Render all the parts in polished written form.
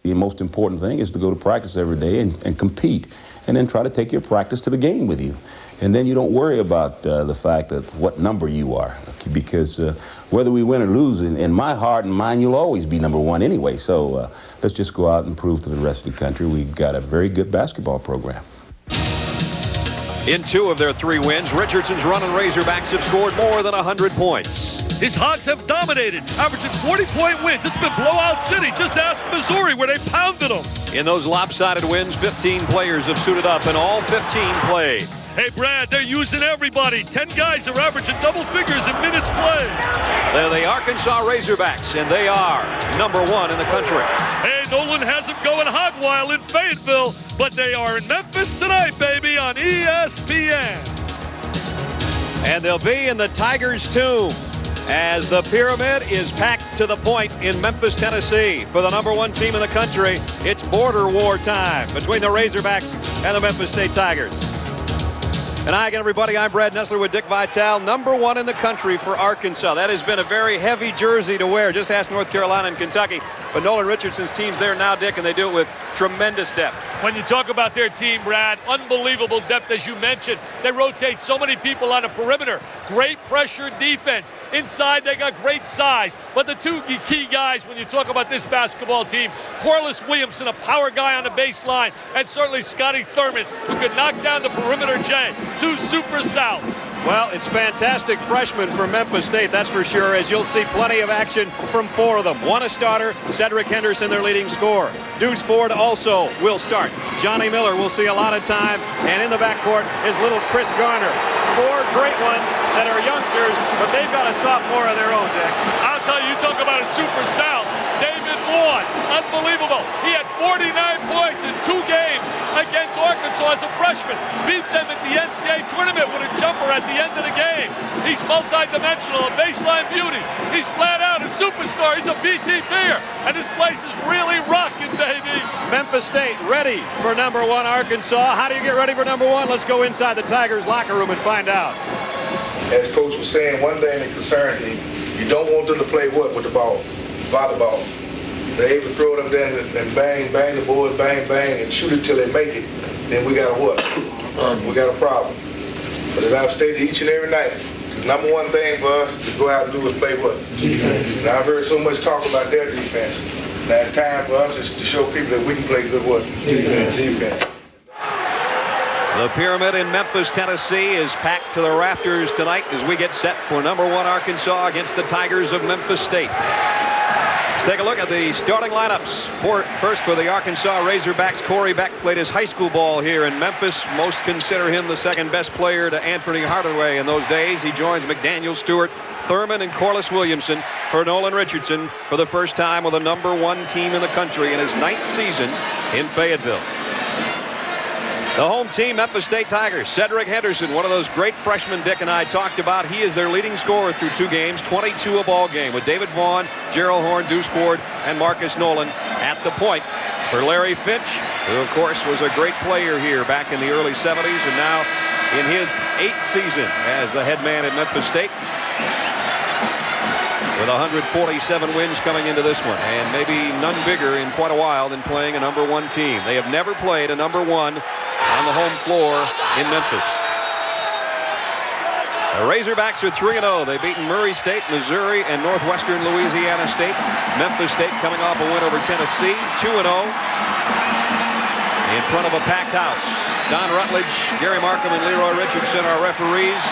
The most important thing is to go to practice every day and compete, and then try to take your practice to the game with you. And then you don't worry about the fact that what number you are, because whether we win or lose, in my heart and mind, you'll always be number one anyway. So let's just go out and prove to the rest of the country we've got a very good basketball program. In 2 of their 3 wins, Richardson's Runnin' Razorbacks have scored more than 100 points. His Hogs have dominated, averaging 40-point wins. It's been blowout city. Just ask Missouri, where they pounded them. In those lopsided wins, 15 players have suited up, and all 15 played. Hey, Brad, they're using everybody. 10 guys are averaging double figures in minutes played. They're the Arkansas Razorbacks, and they are number 1 in the country. Hey, Nolan has them going hot while in Fayetteville, but they are in Memphis tonight, baby, on ESPN. And they'll be in the Tigers' tomb as the pyramid is packed to the point in Memphis, Tennessee. For the number 1 team in the country, it's border war time between the Razorbacks and the Memphis State Tigers. And hi again, everybody. I'm Brad Nessler with Dick Vitale, number 1 in the country for Arkansas. That has been a very heavy jersey to wear. Just ask North Carolina and Kentucky. But Nolan Richardson's team's there now, Dick, and they do it with tremendous depth. When you talk about their team, Brad, unbelievable depth, as you mentioned. They rotate so many people on the perimeter. Great pressure defense. Inside, they got great size. But the 2 key guys, when you talk about this basketball team, Corliss Williamson, a power guy on the baseline, and certainly Scotty Thurman, who can knock down the perimeter J. 2 super Souths. Well, it's fantastic freshmen from Memphis State, that's for sure, as you'll see plenty of action from 4 of them. 1 a starter, Cedric Henderson, their leading scorer. Deuce Ford also will start. Johnny Miller will see a lot of time, and in the backcourt is little Chris Garner. 4 great ones that are youngsters, but they've got a sophomore of their own, Dick. I'll tell you, you talk about a super South. David Vaughn, unbelievable. He had 49 points in 2 games against Arkansas as a freshman. Beat them at the NCAA tournament with a jumper at the end of the game. He's multi-dimensional, a baseline beauty. He's flat out a superstar. He's a BT player, and this place is really rocking, baby. Memphis State ready for number 1 Arkansas. How do you get ready for number 1? Let's go inside the Tigers locker room and find out. As Coach was saying, one thing that concerns me, you don't want them to play what with the ball? Volleyball. They're able to throw it up there and bang, bang the board, bang, bang, and shoot it till they make it. Then we got a what? We got a problem. But as I've stated each and every night, the number 1 thing for us is to go out and do is play what? Defense. And I've heard so much talk about their defense. Now it's time for us is to show people that we can play good what? Defense. The pyramid in Memphis, Tennessee is packed to the rafters tonight as we get set for number 1 Arkansas against the Tigers of Memphis State. Let's take a look at the starting lineups. First for the Arkansas Razorbacks, Corey Beck played his high school ball here in Memphis. Most consider him the 2nd best player to Anthony Hardaway in those days. He joins McDaniel, Stewart, Thurman, and Corliss Williamson for Nolan Richardson for the first time with a number 1 team in the country in his 9th season in Fayetteville. The home team, Memphis State Tigers. Cedric Henderson, one of those great freshmen Dick and I talked about. He is their leading scorer through 2 games, 22 a ball game, with David Vaughn, Gerald Horn, Deuce Ford, and Marcus Nolan at the point. For Larry Finch, who of course was a great player here back in the early 70s, and now in his 8th season as a head man at Memphis State, with 147 wins coming into this one, and maybe none bigger in quite a while than playing a number 1 team. They have never played a number 1 on the home floor in Memphis. The Razorbacks are 3-0. They've beaten Murray State, Missouri, and Northwestern Louisiana State. Memphis State coming off a win over Tennessee, 2-0 in front of a packed house. Don Rutledge, Gary Markham, and Leroy Richardson are referees,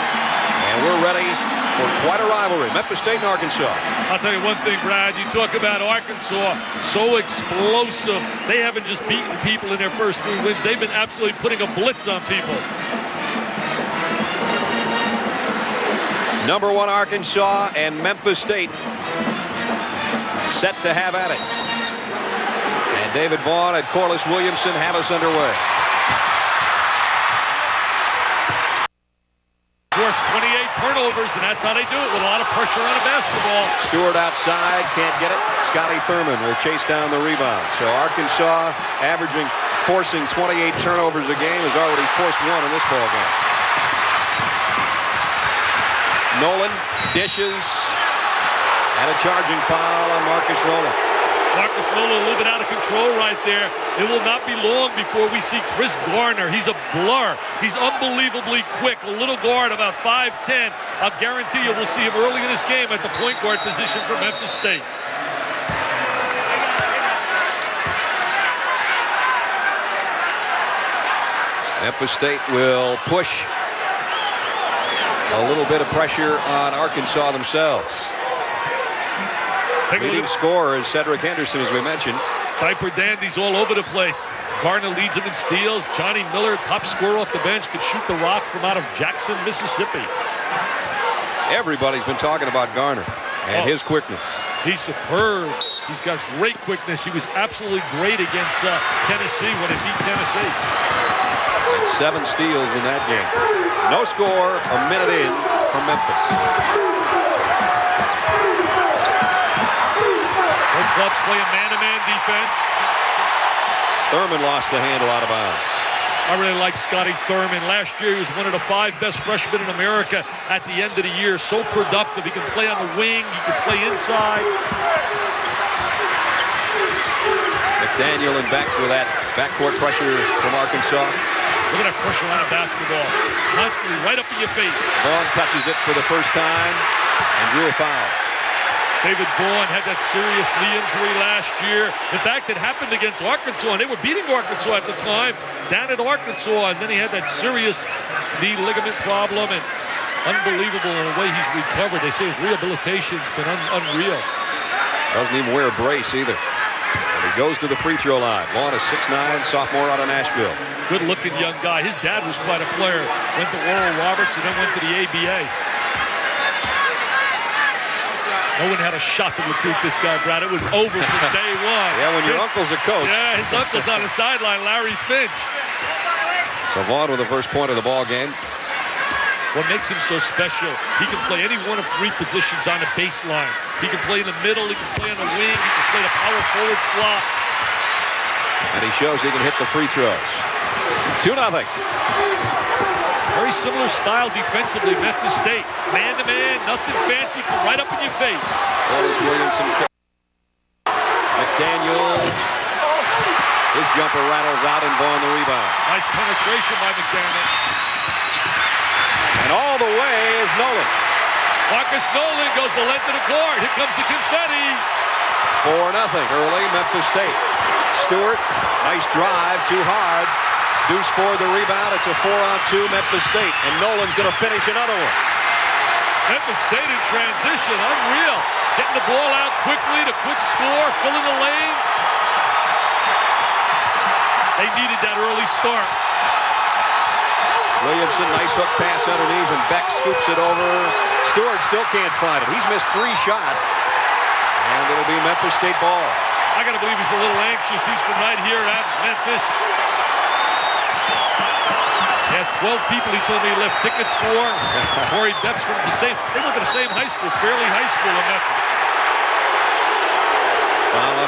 and we're ready for quite a rivalry. Memphis State and Arkansas. I'll tell you one thing, Brad. You talk about Arkansas, so explosive. They haven't just beaten people in their first 3 wins. They've been absolutely putting a blitz on people. Number 1 Arkansas and Memphis State set to have at it. And David Vaughn and Corliss Williamson have us underway. Of course, 28 turnovers, and that's how they do it, with a lot of pressure on a basketball. Stewart outside, can't get it. Scotty Thurman will chase down the rebound. So Arkansas, forcing 28 turnovers a game, has already forced 1 in this ball game. Nolan dishes, and a charging foul on Marcus Nolan. Marcus Nolan a little bit out of control right there. It will not be long before we see Chris Garner. He's a blur. He's unbelievably quick. A little guard, about 5'10". I'll guarantee you we'll see him early in this game at the point guard position for Memphis State. Memphis State will push a little bit of pressure on Arkansas themselves. Leading scorer is Cedric Henderson, as we mentioned. Diaper dandies all over the place. Garner leads him in steals. Johnny Miller, top scorer off the bench, could shoot the rock from out of Jackson, Mississippi. Everybody's been talking about Garner and his quickness. He's superb. He's got great quickness. He was absolutely great against Tennessee when it beat Tennessee. And 7 steals in that game. No score, a minute in from Memphis. Both clubs playing man-to-man defense. Thurman lost the handle out of bounds. I really like Scotty Thurman. Last year he was one of the 5 best freshmen in America at the end of the year. So productive. He can play on the wing. He can play inside. McDaniel and Beck with that backcourt pressure from Arkansas. Look at that pressure on a basketball. Constantly right up in your face. Vaughn touches it for the first time and drew a foul. David Vaughn had that serious knee injury last year. In fact, it happened against Arkansas, and they were beating Arkansas at the time, down at Arkansas, and then he had that serious knee ligament problem, and unbelievable in the way he's recovered. They say his rehabilitation's been unreal. Doesn't even wear a brace either. And he goes to the free throw line. Vaughn is 6'9", sophomore out of Nashville. Good-looking young guy. His dad was quite a player. Went to Oral Roberts and then went to the ABA. No one had a shot to recruit this guy, Brad. It was over from day one. Yeah, when your uncle's a coach. Yeah, his uncle's on the sideline, Larry Finch. So Vaughn with the first point of the ball game. What makes him so special, he can play any one of 3 positions on the baseline. He can play in the middle, he can play on the wing, he can play the power forward slot. And he shows he can hit the free throws. 2-0. Very similar style defensively, Memphis State. Man-to-man, nothing fancy, come right up in your face. Otis Williamson. McDaniel. His jumper rattles out and Vaughn the rebound. Nice penetration by McDaniel. And all the way is Nolan. Marcus Nolan goes the length of the court. Here comes the confetti. 4-0 early, Memphis State. Stewart, nice drive, too hard. Deuce Ford the rebound. It's a 4-on-2 Memphis State. And Nolan's going to finish another one. Memphis State in transition, unreal. Getting the ball out quickly, the quick score, filling the lane. They needed that early start. Williamson, nice hook pass underneath, and Beck scoops it over. Stewart still can't find it. He's missed 3 shots. And it'll be Memphis State ball. I got to believe he's a little anxious. He's from right here at Memphis. He has 12 people he told me he left tickets for. Corey Beck's from the same, they went to the same high school, Fairley High School in Memphis.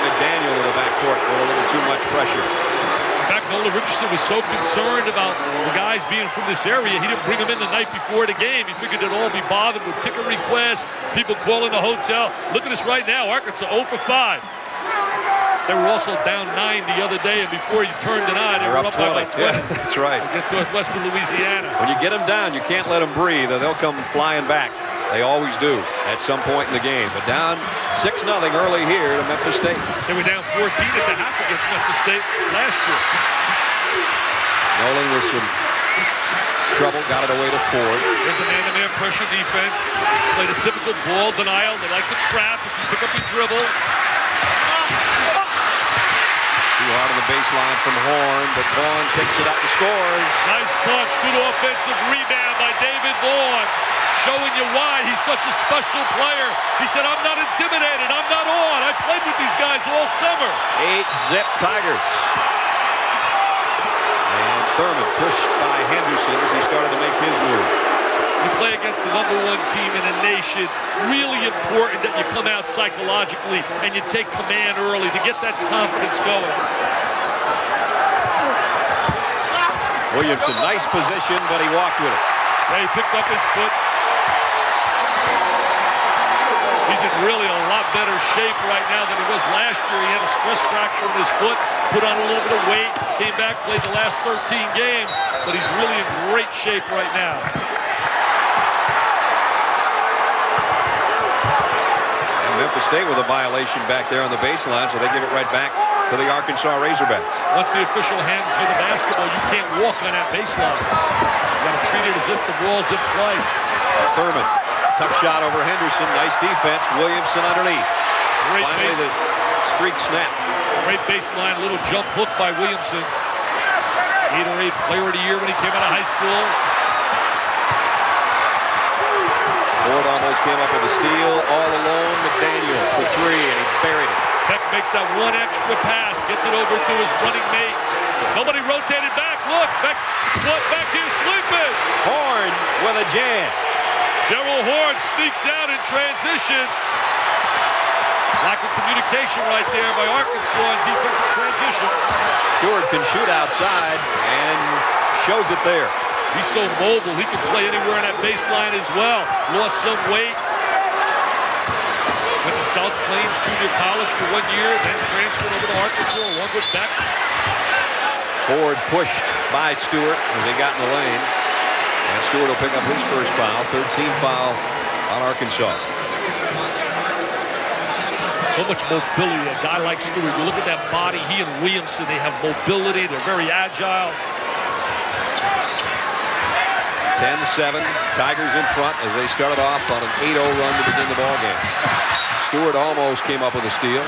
McDaniel in the backcourt with a little too much pressure. In fact, Nolan Richardson was so concerned about the guys being from this area, he didn't bring them in the night before the game. He figured they'd all be bothered with ticket requests, people calling the hotel. Look at us right now, Arkansas 0 for 5. They were also down 9 the other day, and before you turned it on, they were up by like 12. Yeah, that's right. Against Northwestern Louisiana. When you get them down, you can't let them breathe, or they'll come flying back. They always do at some point in the game. But down 6-0 early here to Memphis State. They were down 14 at the half against Memphis State last year. Nolan with some trouble, got it away to Ford. There's the man-to-man pressure defense. Play the typical ball denial. They like to trap if you pick up your dribble. Too hard on the baseline from Horn, but Vaughn picks it up and scores. Nice touch, good offensive rebound by David Vaughn. Showing you why he's such a special player. He said, I'm not intimidated, I'm not on. I played with these guys all summer. 8-zip Tigers. And Thurman pushed by Henderson as he started to make his move. You play against the #1 team in the nation. Really important that you come out psychologically and you take command early to get that confidence going. Williamson, nice position, but he walked with it. Yeah, he picked up his foot. He's in really a lot better shape right now than he was last year. He had a stress fracture in his foot, put on a little bit of weight, came back, played the last 13 games, but he's really in great shape right now. And Memphis State with a violation back there on the baseline, so they give it right back to the Arkansas Razorbacks. Once the official hands you the basketball, you can't walk on that baseline. You got to treat it as if the ball's in play. Thurman, tough shot over Henderson. Nice defense. Williamson underneath. Great Finally, the streak snap. Great baseline, little jump hook by Williamson. Gatorade Player of the Year when he came out of high school. Ford almost came up with a steal. All alone, McDaniel for three, and he buried it. Beck makes that one extra pass, gets it over to his running mate. Nobody rotated back. Look, Beck back here sleeping. Horn with a jam. Gerald Horn sneaks out in transition. Lack of communication right there by Arkansas in defensive transition. Stewart can shoot outside and shows it there. He's so mobile, he can play anywhere in that baseline as well. Lost some weight. Went to South Plains Junior College for 1 year, then transferred over to Arkansas along with Beck. Ford pushed by Stewart as they got in the lane. And Stewart will pick up his first foul. 13th foul on Arkansas. So much mobility, a guy like Stewart. You look at that body, he and Williamson, they have mobility. They're very agile. 10-7, Tigers in front as they started off on an 8-0 run to begin the ball game. Stewart almost came up with a steal.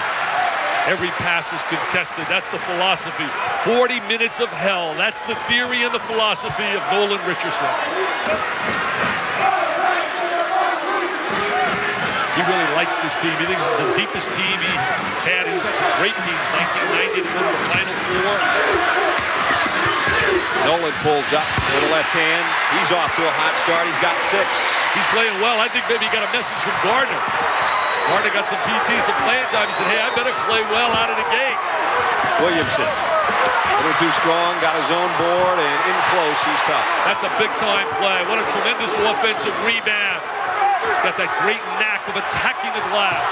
Every pass is contested. That's the philosophy. 40 minutes of hell. That's the theory and the philosophy of Nolan Richardson. He really likes this team. He thinks it's the deepest team he's had. He's had some great teams. 1990 to go to the Final Four. Nolan pulls up with the left hand. He's off to a hot start. He's got 6. He's playing well. I think maybe he got a message from Gardner. Gardner got some PT, some playing time. He said, hey, I better play well out of the gate. Williamson, a little too strong, got his own board, and in close, he's tough. That's a big-time play. What a tremendous offensive rebound. He's got that great knack of attacking the glass.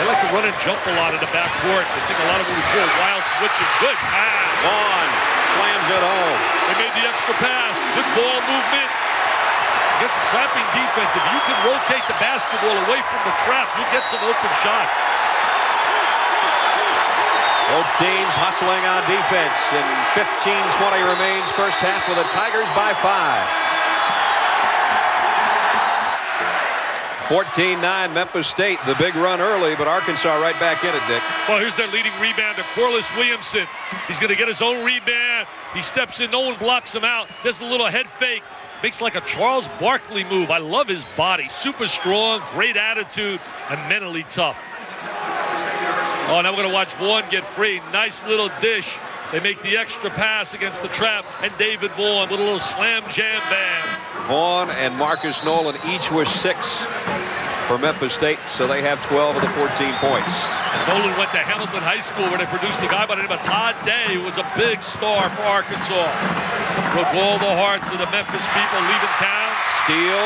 They like to run and jump a lot in the backcourt. They take a lot of what we call wild switching. Good pass. Vaughn slams it home. They made the extra pass. Good ball movement. Against the trapping defense, if you can rotate the basketball away from the trap, you'll get some open shots. Both teams hustling on defense, and 15-20 remains first half with the Tigers by 5. 14-9 Memphis State. The big run early, but Arkansas right back in it, Dick. Well, here's their leading rebounder, Corliss Williamson. He's going to get his own rebound. He steps in. No one blocks him out. Does the little head fake. Makes like a Charles Barkley move. I love his body. Super strong, great attitude, and mentally tough. Oh, now we're going to watch Vaughn get free. Nice little dish. They make the extra pass against the trap, and David Vaughn with a little slam jam bam. Vaughn and Marcus Nolan each with 6 for Memphis State, so they have 12 of the 14 points. And Nolan went to Hamilton High School where they produced a guy by the name of Todd Day, who was a big star for Arkansas. Broke all the hearts of the Memphis people leaving town. Steal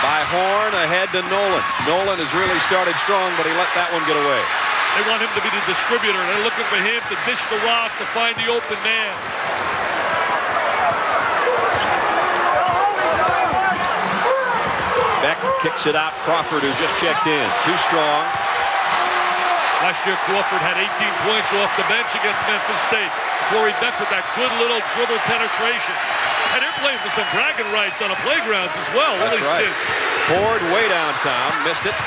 by Horn ahead to Nolan. Nolan has really started strong, but he let that one get away. They want him to be the distributor. They're looking for him to dish the rock to find the open man. Beck kicks it out. Crawford, who just checked in. Too strong. Last year, Crawford had 18 points off the bench against Memphis State. Corey Beck with that good little dribble penetration. And they're playing for some bragging rights on the playgrounds as well. That's right. Kids. Ford way downtown. Missed it.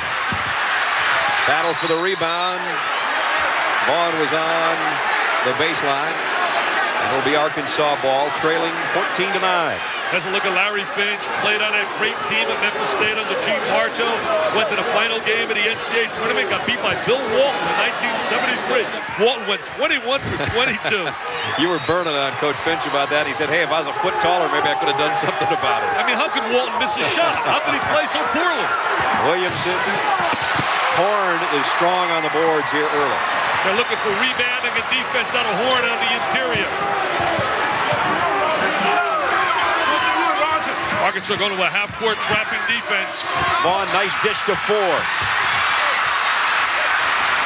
Battle for the rebound. Vaughn was on the baseline. And it'll be Arkansas ball, trailing 14-9. As a look at Larry Finch, played on that great team at Memphis State under Gene Marto. Went to the final game of the NCAA tournament, got beat by Bill Walton in 1973. Walton went 21 for 22. You were burning on Coach Finch about that. He said, hey, if I was a foot taller, maybe I could have done something about it. I mean, how could Walton miss a shot? How could he play so poorly? Williamson. Horn is strong on the boards here early. They're looking for rebounding and defense out of Horn on the interior. Arkansas going to a half-court trapping defense. Vaughn, nice dish to Ford.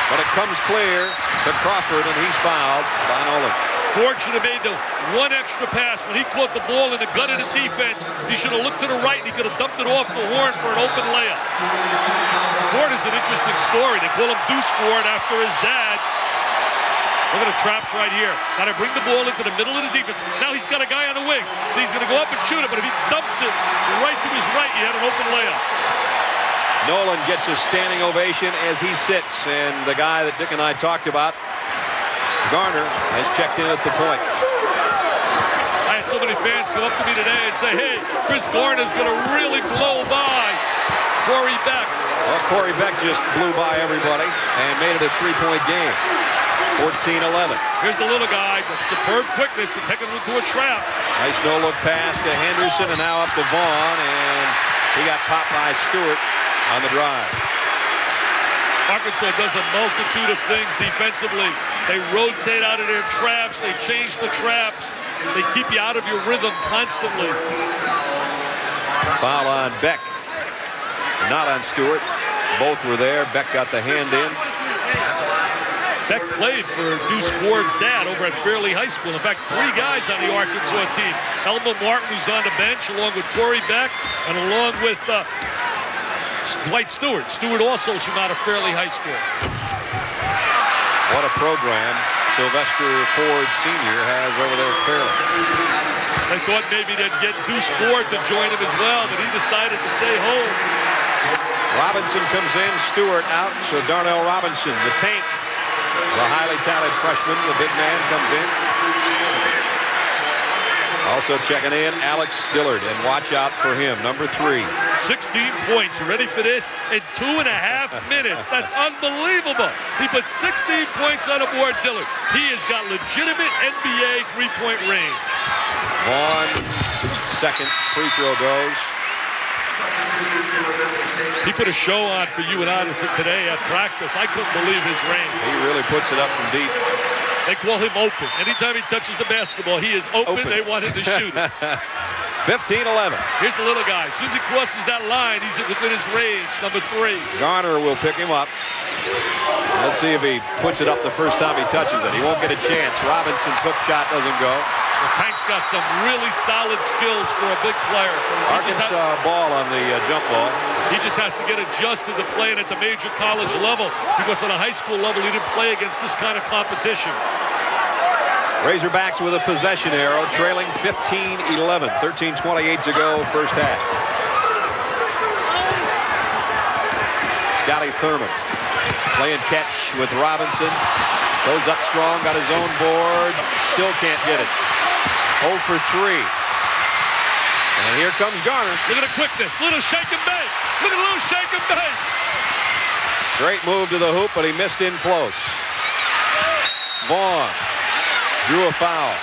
But it comes clear to Crawford, and he's fouled by Nolan. Ford should have made the one extra pass when he caught the ball in the gut of the defense. He should have looked to the right, and he could have dumped it off the horn for an open layup. Ford is an interesting story. They call him Deuce Ford after his dad. Look at the traps right here. Got to bring the ball into the middle of the defense. Now he's got a guy on the wing. So he's going to go up and shoot it, but if he dumps it right to his right, he had an open layup. Nolan gets a standing ovation as he sits, and the guy that Dick and I talked about, Garner, has checked in at the point. I had so many fans come up to me today and say, hey, Chris Garner's going to really blow by Corey Beck. Well, Corey Beck just blew by everybody and made it a three-point game. 14-11. Here's the little guy with superb quickness to take him into a trap. Nice no-look pass to Henderson, and now up to Vaughn, and he got popped by Stewart on the drive. Arkansas does a multitude of things defensively. They rotate out of their traps. They change the traps. They keep you out of your rhythm constantly. Foul on Beck. Not on Stewart. Both were there. Beck got the hand in. Beck played for Deuce Ford's dad over at Fairley High School. In fact, 3 guys on the Arkansas team. Elmo Martin, who's on the bench, along with Corey Beck, and along with Dwight Stewart. Stewart also from out of Fairley High School. What a program Sylvester Ford Sr. has over there at Fairley. They thought maybe they'd get Deuce Ford to join him as well, but he decided to stay home. Robinson comes in, Stewart out, so Darnell Robinson, the tank, the highly talented freshman, the big man, comes in. Also checking in, Alex Dillard, and watch out for him, number 3. 16 points. You ready for this? In 2.5 minutes. That's unbelievable. He put 16 points on the board, Dillard. He has got legitimate NBA three-point range. Vaughn, second free throw goes. He put a show on for you and I today at practice. I couldn't believe his range. He really puts it up from deep. They call him open. Anytime he touches the basketball, he is open. They want him to shoot it. 15-11. Here's the little guy. As soon as he crosses that line, he's within his range, number 3. Garner will pick him up. Let's see if he puts it up the first time he touches it. He won't get a chance. Robinson's hook shot doesn't go. The Tank's got some really solid skills for a big player. Arkansas ball on the jump ball. He just has to get adjusted to playing at the major college level, because on a high school level, he didn't play against this kind of competition. Razorbacks with a possession arrow, trailing 15-11. 13:28 to go, first half. Scotty Thurman playing catch with Robinson. Goes up strong, got his own board. Still can't get it. 0 for 3. And here comes Garner. Look at the quickness. Little shake and bake. Look at a little shake and bake. Great move to the hoop, but he missed in close. Vaughn drew a foul.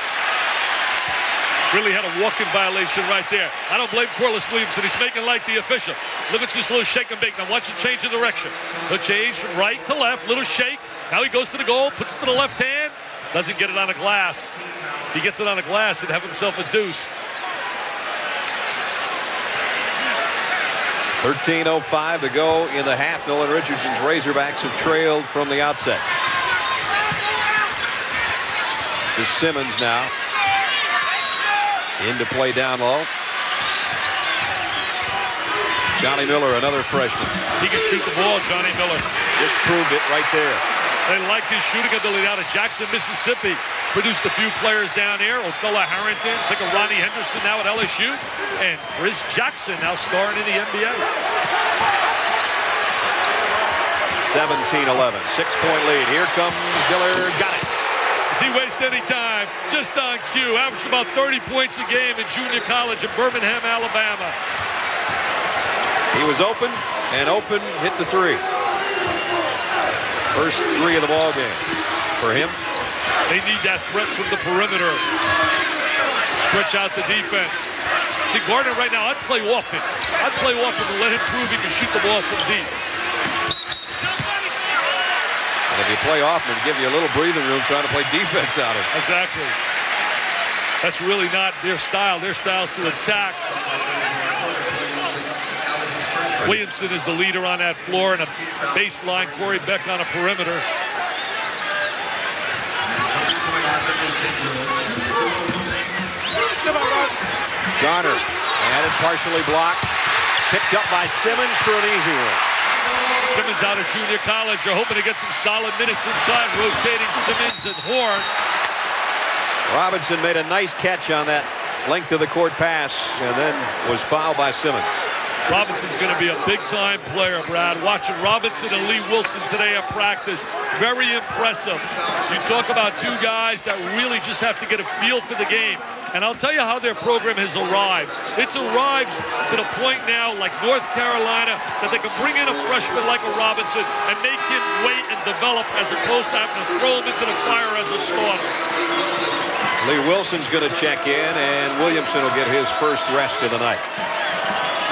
Really had a walk-in violation right there. I don't blame Corliss Williamson. He's making like the official. Look at this little shake and bake. Now watch it change of direction. The change from right to left. Little shake. Now he goes to the goal, puts it to the left hand. Doesn't get it on the glass. If he gets it on the glass, he'd have himself a deuce. 13:05 to go in the half. Nolan Richardson's Razorbacks have trailed from the outset. This is Simmons now. In to play down low. Johnny Miller, another freshman. He can shoot the ball, Johnny Miller. Just proved it right there. They like his shooting ability out of Jackson, Mississippi. Produced a few players down there. Othella Harrington, think of Ronnie Henderson now at LSU. And Chris Jackson now starring in the NBA. 17-11, 6-point lead. Here comes Dillard, got it. Does he waste any time? Just on cue. Averaged about 30 points a game in junior college in Birmingham, Alabama. He was open, and open hit the 3. First 3 of the ball game for him. They need that threat from the perimeter. Stretch out the defense. See, Gardner right now, I'd play often. I'd play often to let him prove he can shoot the ball from deep. And if you play often, it'll give you a little breathing room trying to play defense out of it. Exactly. That's really not their style. Their style is to attack. Williamson is the leader on that floor, and a baseline Corey Beck on a perimeter. Garner had it partially blocked. Picked up by Simmons for an easy one. Simmons out of junior college. They're hoping to get some solid minutes inside, rotating Simmons and Horn. Robinson made a nice catch on that length of the court pass and then was fouled by Simmons. Robinson's going to be a big-time player, Brad. Watching Robinson and Lee Wilson today at practice, very impressive. You talk about two guys that really just have to get a feel for the game. And I'll tell you how their program has arrived. It's arrived to the point now, like North Carolina, that they can bring in a freshman like a Robinson and make him wait and develop as opposed to having to throw him into the fire as a starter. Lee Wilson's going to check in, and Williamson will get his first rest of the night.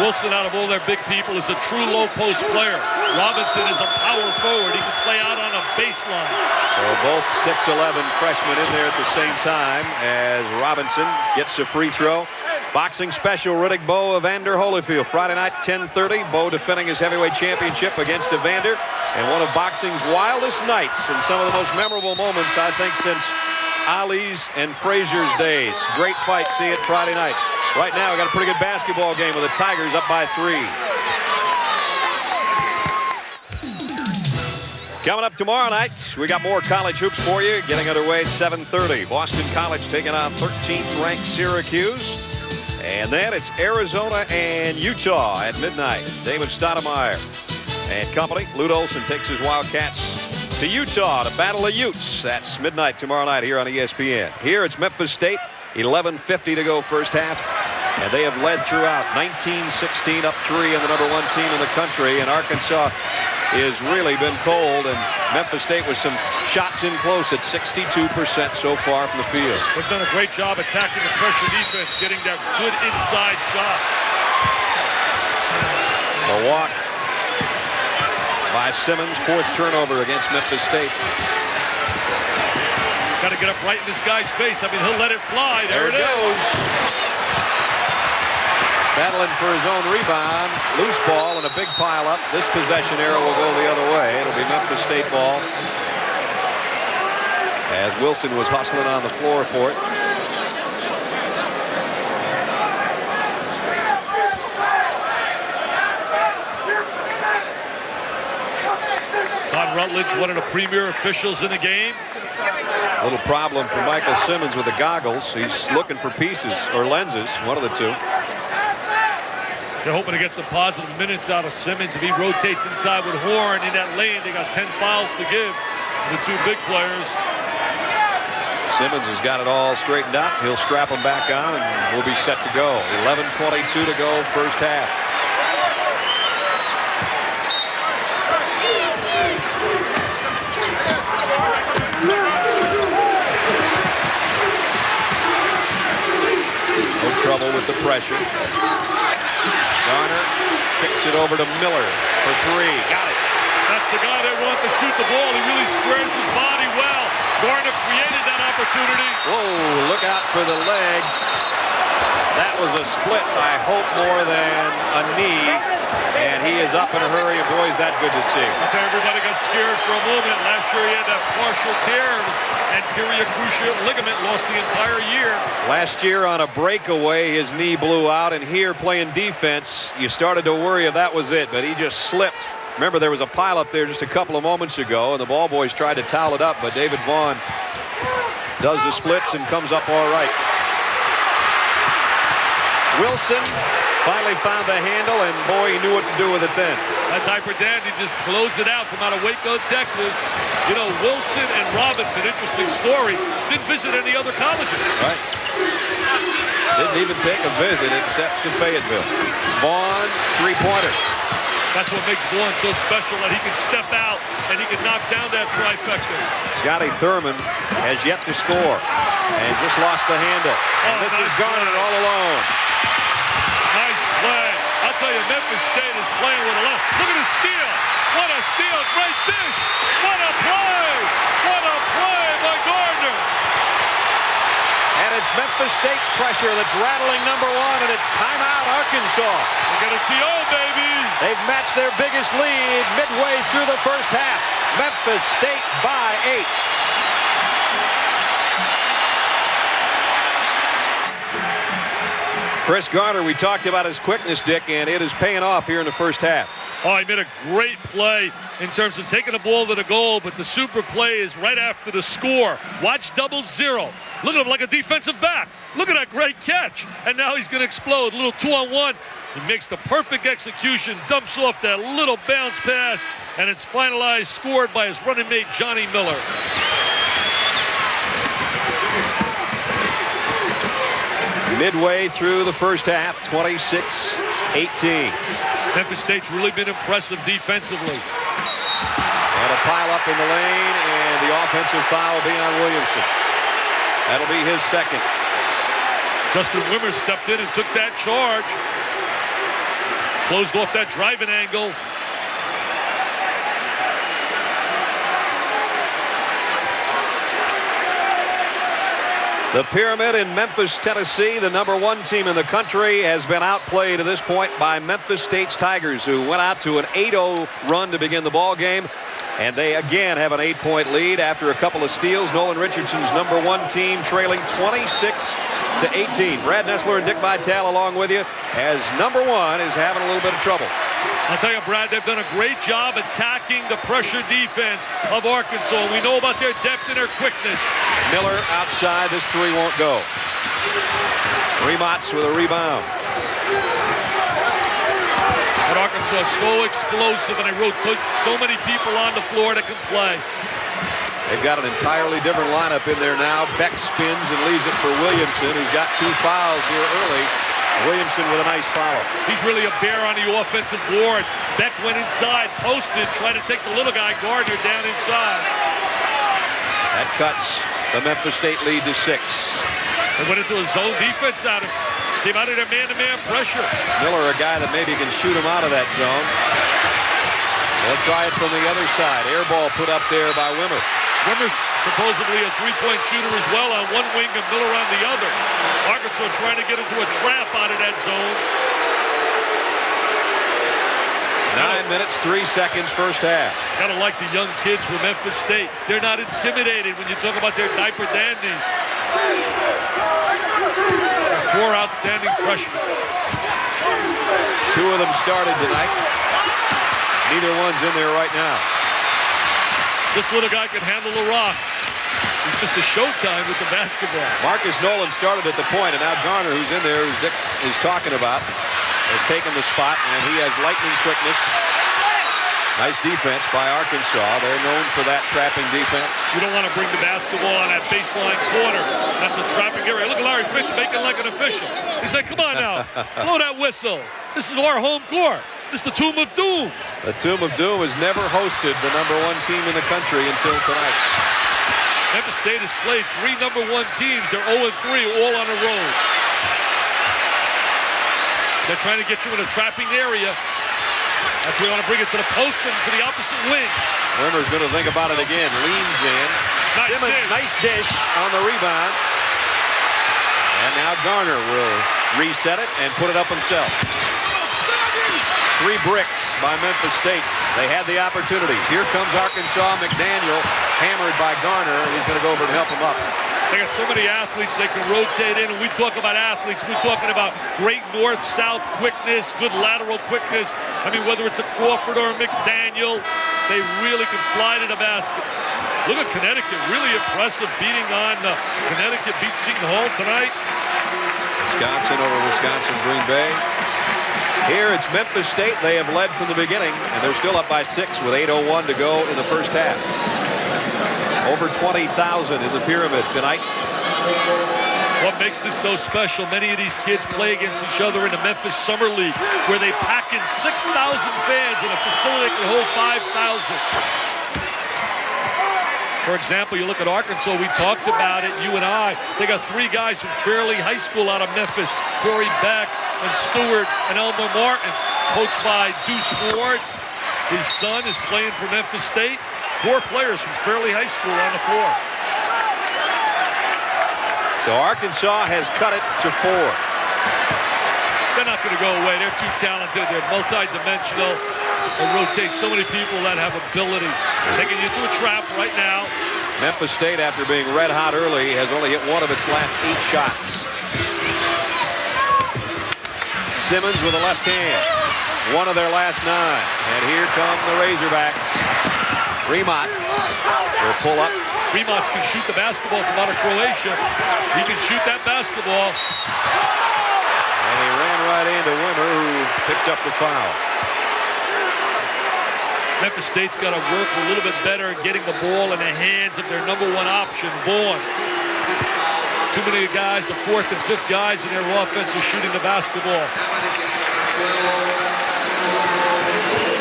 Wilson, out of all their big people, is a true low-post player. Robinson is a power forward. He can play out on a baseline. So both 6'11" freshmen in there at the same time as Robinson gets a free throw. Boxing special, Riddick Bowe, Evander Holyfield. Friday night, 10:30. Bowe defending his heavyweight championship against Evander. And one of boxing's wildest nights and some of the most memorable moments, I think, since Ali's and Frazier's days. Great fight. See it Friday night. Right now, we got a pretty good basketball game with the Tigers up by 3. Coming up tomorrow night, we got more college hoops for you. Getting underway 7:30. Boston College taking on 13th ranked Syracuse. And then it's Arizona and Utah at midnight. David Stoudemire and company. Lute Olson takes his Wildcats to Utah to battle the Utes. That's midnight tomorrow night here on ESPN. Here it's Memphis State. 11:50 to go first half. And they have led throughout. 19-16 up 3 and the #1 team in the country. And Arkansas has really been cold. And Memphis State with some shots in close at 62% so far from the field. They've done a great job attacking the pressure defense, getting that good inside shot. A walk by Simmons, 4th turnover against Memphis State. Got to get up right in this guy's face. I mean, he'll let it fly. There it goes. Battling for his own rebound. Loose ball and a big pile up. This possession arrow will go the other way. It'll be Memphis State ball. As Wilson was hustling on the floor for it. Todd Rutledge, one of the premier officials in the game. A little problem for Michael Simmons with the goggles. He's looking for pieces or lenses, one of the two. They're hoping to get some positive minutes out of Simmons. If he rotates inside with Horn in that lane, they got 10 fouls to give the two big players. Simmons has got it all straightened out. He'll strap them back on and we'll be set to go. 11:22 to go first half. No trouble with the pressure. Garner kicks it over to Miller for 3. Got it. That's the guy they want to shoot the ball. He really squares his body well. Garner created that opportunity. Whoa, look out for the leg. That was a split, I hope more than a knee. And he is up in a hurry, and boy, is that good to see. I'll tell you, everybody got scared for a moment. Last year he had that partial tear. It was anterior cruciate ligament, lost the entire year. Last year on a breakaway, his knee blew out, and here playing defense, you started to worry if that was it, but he just slipped. Remember, there was a pile up there just a couple of moments ago, and the ball boys tried to towel it up, but David Vaughn does the splits and comes up all right. Wilson finally found the handle, and boy, he knew what to do with it then. That diaper dandy just closed it out from out of Waco, Texas. You know, Wilson and Robinson, interesting story, didn't visit any other colleges. Right. Didn't even take a visit except to Fayetteville. Vaughn, three-pointer. That's what makes Vaughn so special, that he can step out and he can knock down that trifecta. Scotty Thurman has yet to score and just lost the handle. And this is Garner all alone. Nice play. I'll tell you, Memphis State is playing with a lot. Look at the steal. What a steal. Great dish. What a play. What a play by Gardner. Had it it's Memphis State's pressure that's rattling number one, and it's timeout Arkansas. We got a TO, baby. They've matched their biggest lead midway through the first half. Memphis State by 8. Chris Garner, we talked about his quickness, Dick, and it is paying off here in the first half. Oh, he made a great play in terms of taking the ball to the goal, but the super play is right after the score. Watch 0-0. Look at him like a defensive back. Look at that great catch. And now he's going to explode. A little 2-on-1. He makes the perfect execution, dumps off that little bounce pass, and it's finalized, scored by his running mate, Johnny Miller. Midway through the first half, 26-18. Memphis State's really been impressive defensively. And a pile up in the lane, and the offensive foul will be on Williamson. That'll be his second. Justin Wimmer stepped in and took that charge. Closed off that driving angle. The Pyramid in Memphis, Tennessee, the #1 team in the country, has been outplayed to this point by Memphis State's Tigers, who went out to an 8-0 run to begin the ball game. And they again have an 8-point lead after a couple of steals. Nolan Richardson's #1 team trailing 26-18. Brad Nessler and Dick Vitale along with you, as #1 is having a little bit of trouble. I'll tell you, Brad, they've done a great job attacking the pressure defense of Arkansas. We know about their depth and their quickness. Miller outside. This three won't go. Remots with a rebound. But Arkansas is so explosive, and they rotate so many people on the floor that can play. They've got an entirely different lineup in there now. Beck spins and leaves it for Williamson, who's got 2 fouls here early. Williamson with a nice foul. He's really a bear on the offensive boards. Beck went inside, posted, tried to take the little guy, Gardner, down inside. That cuts the Memphis State lead to 6. They went into a zone defense out of came out of their man-to-man pressure. Miller, a guy that maybe can shoot him out of that zone. They'll try it from the other side. Air ball put up there by Wimmer. Wimmer's supposedly a three-point shooter as well on one wing and Miller on the other. Arkansas trying to get into a trap out of that zone. 9 minutes, 3 seconds, first half. Gotta like the young kids from Memphis State. They're not intimidated when you talk about their diaper dandies. 4 outstanding freshmen. 2 of them started tonight. Neither one's in there right now. This little guy can handle the rock. He's Mr. Showtime with the basketball. Marcus Nolan started at the point, and now Garner, who's in there, who's Dick is talking about, has taken the spot, and he has lightning quickness. Nice defense by Arkansas. They're known for that trapping defense. You don't want to bring the basketball on that baseline corner. That's a trapping area. Look at Larry Fitch making like an official. He said, come on now, blow that whistle. This is our home court. This is the Tomb of Doom. The Tomb of Doom has never hosted the #1 team in the country until tonight. Memphis State has played 3 #1 teams. They're 0-3 all on the road. They're trying to get you in a trapping area. That's where you want to bring it to the post and to the opposite wing. Wimmer's going to think about it again. Leans in. Nice Simmons, dish. nice dish on the rebound. And now Garner will reset it and put it up himself. 3 bricks by Memphis State. They had the opportunities. Here comes Arkansas. McDaniel hammered by Garner. He's going to go over and help him up. They got so many athletes they can rotate in. And we talk about athletes, we're talking about great north-south quickness, good lateral quickness. I mean, whether it's a Crawford or a McDaniel, they really can fly to the basket. Look at Connecticut, really impressive beating on Connecticut beat Seton Hall tonight. Wisconsin over Wisconsin, Green Bay. Here it's Memphis State. They have led from the beginning, and they're still up by 6 with 8:01 to go in the first half. Over 20,000 in the Pyramid tonight. What makes this so special, many of these kids play against each other in the Memphis Summer League, where they pack in 6,000 fans in a facility that can hold 5,000. For example, you look at Arkansas, we talked about it, you and I. They got 3 guys from Fairley High School out of Memphis, Corey Beck and Stewart and Elmer Martin, coached by Deuce Ford. His son is playing for Memphis State. 4 players from Fairley High School on the floor. So Arkansas has cut it to 4. They're not going to go away. They're too talented. They're multi-dimensional. They rotate so many people that have ability. Taking you through a trap right now. Memphis State, after being red hot early, has only hit one of its last 8 shots. Simmons with a left hand. One of their last 9. And here come the Razorbacks. Remots will pull up. Remots can shoot the basketball from out of Croatia. He can shoot that basketball. And he ran right into Wimmer, who picks up the foul. Memphis State's got to work a little bit better getting the ball in the hands of their number 1 option, Vaughn. Too many guys, the 4th and 5th guys in their offense are shooting the basketball.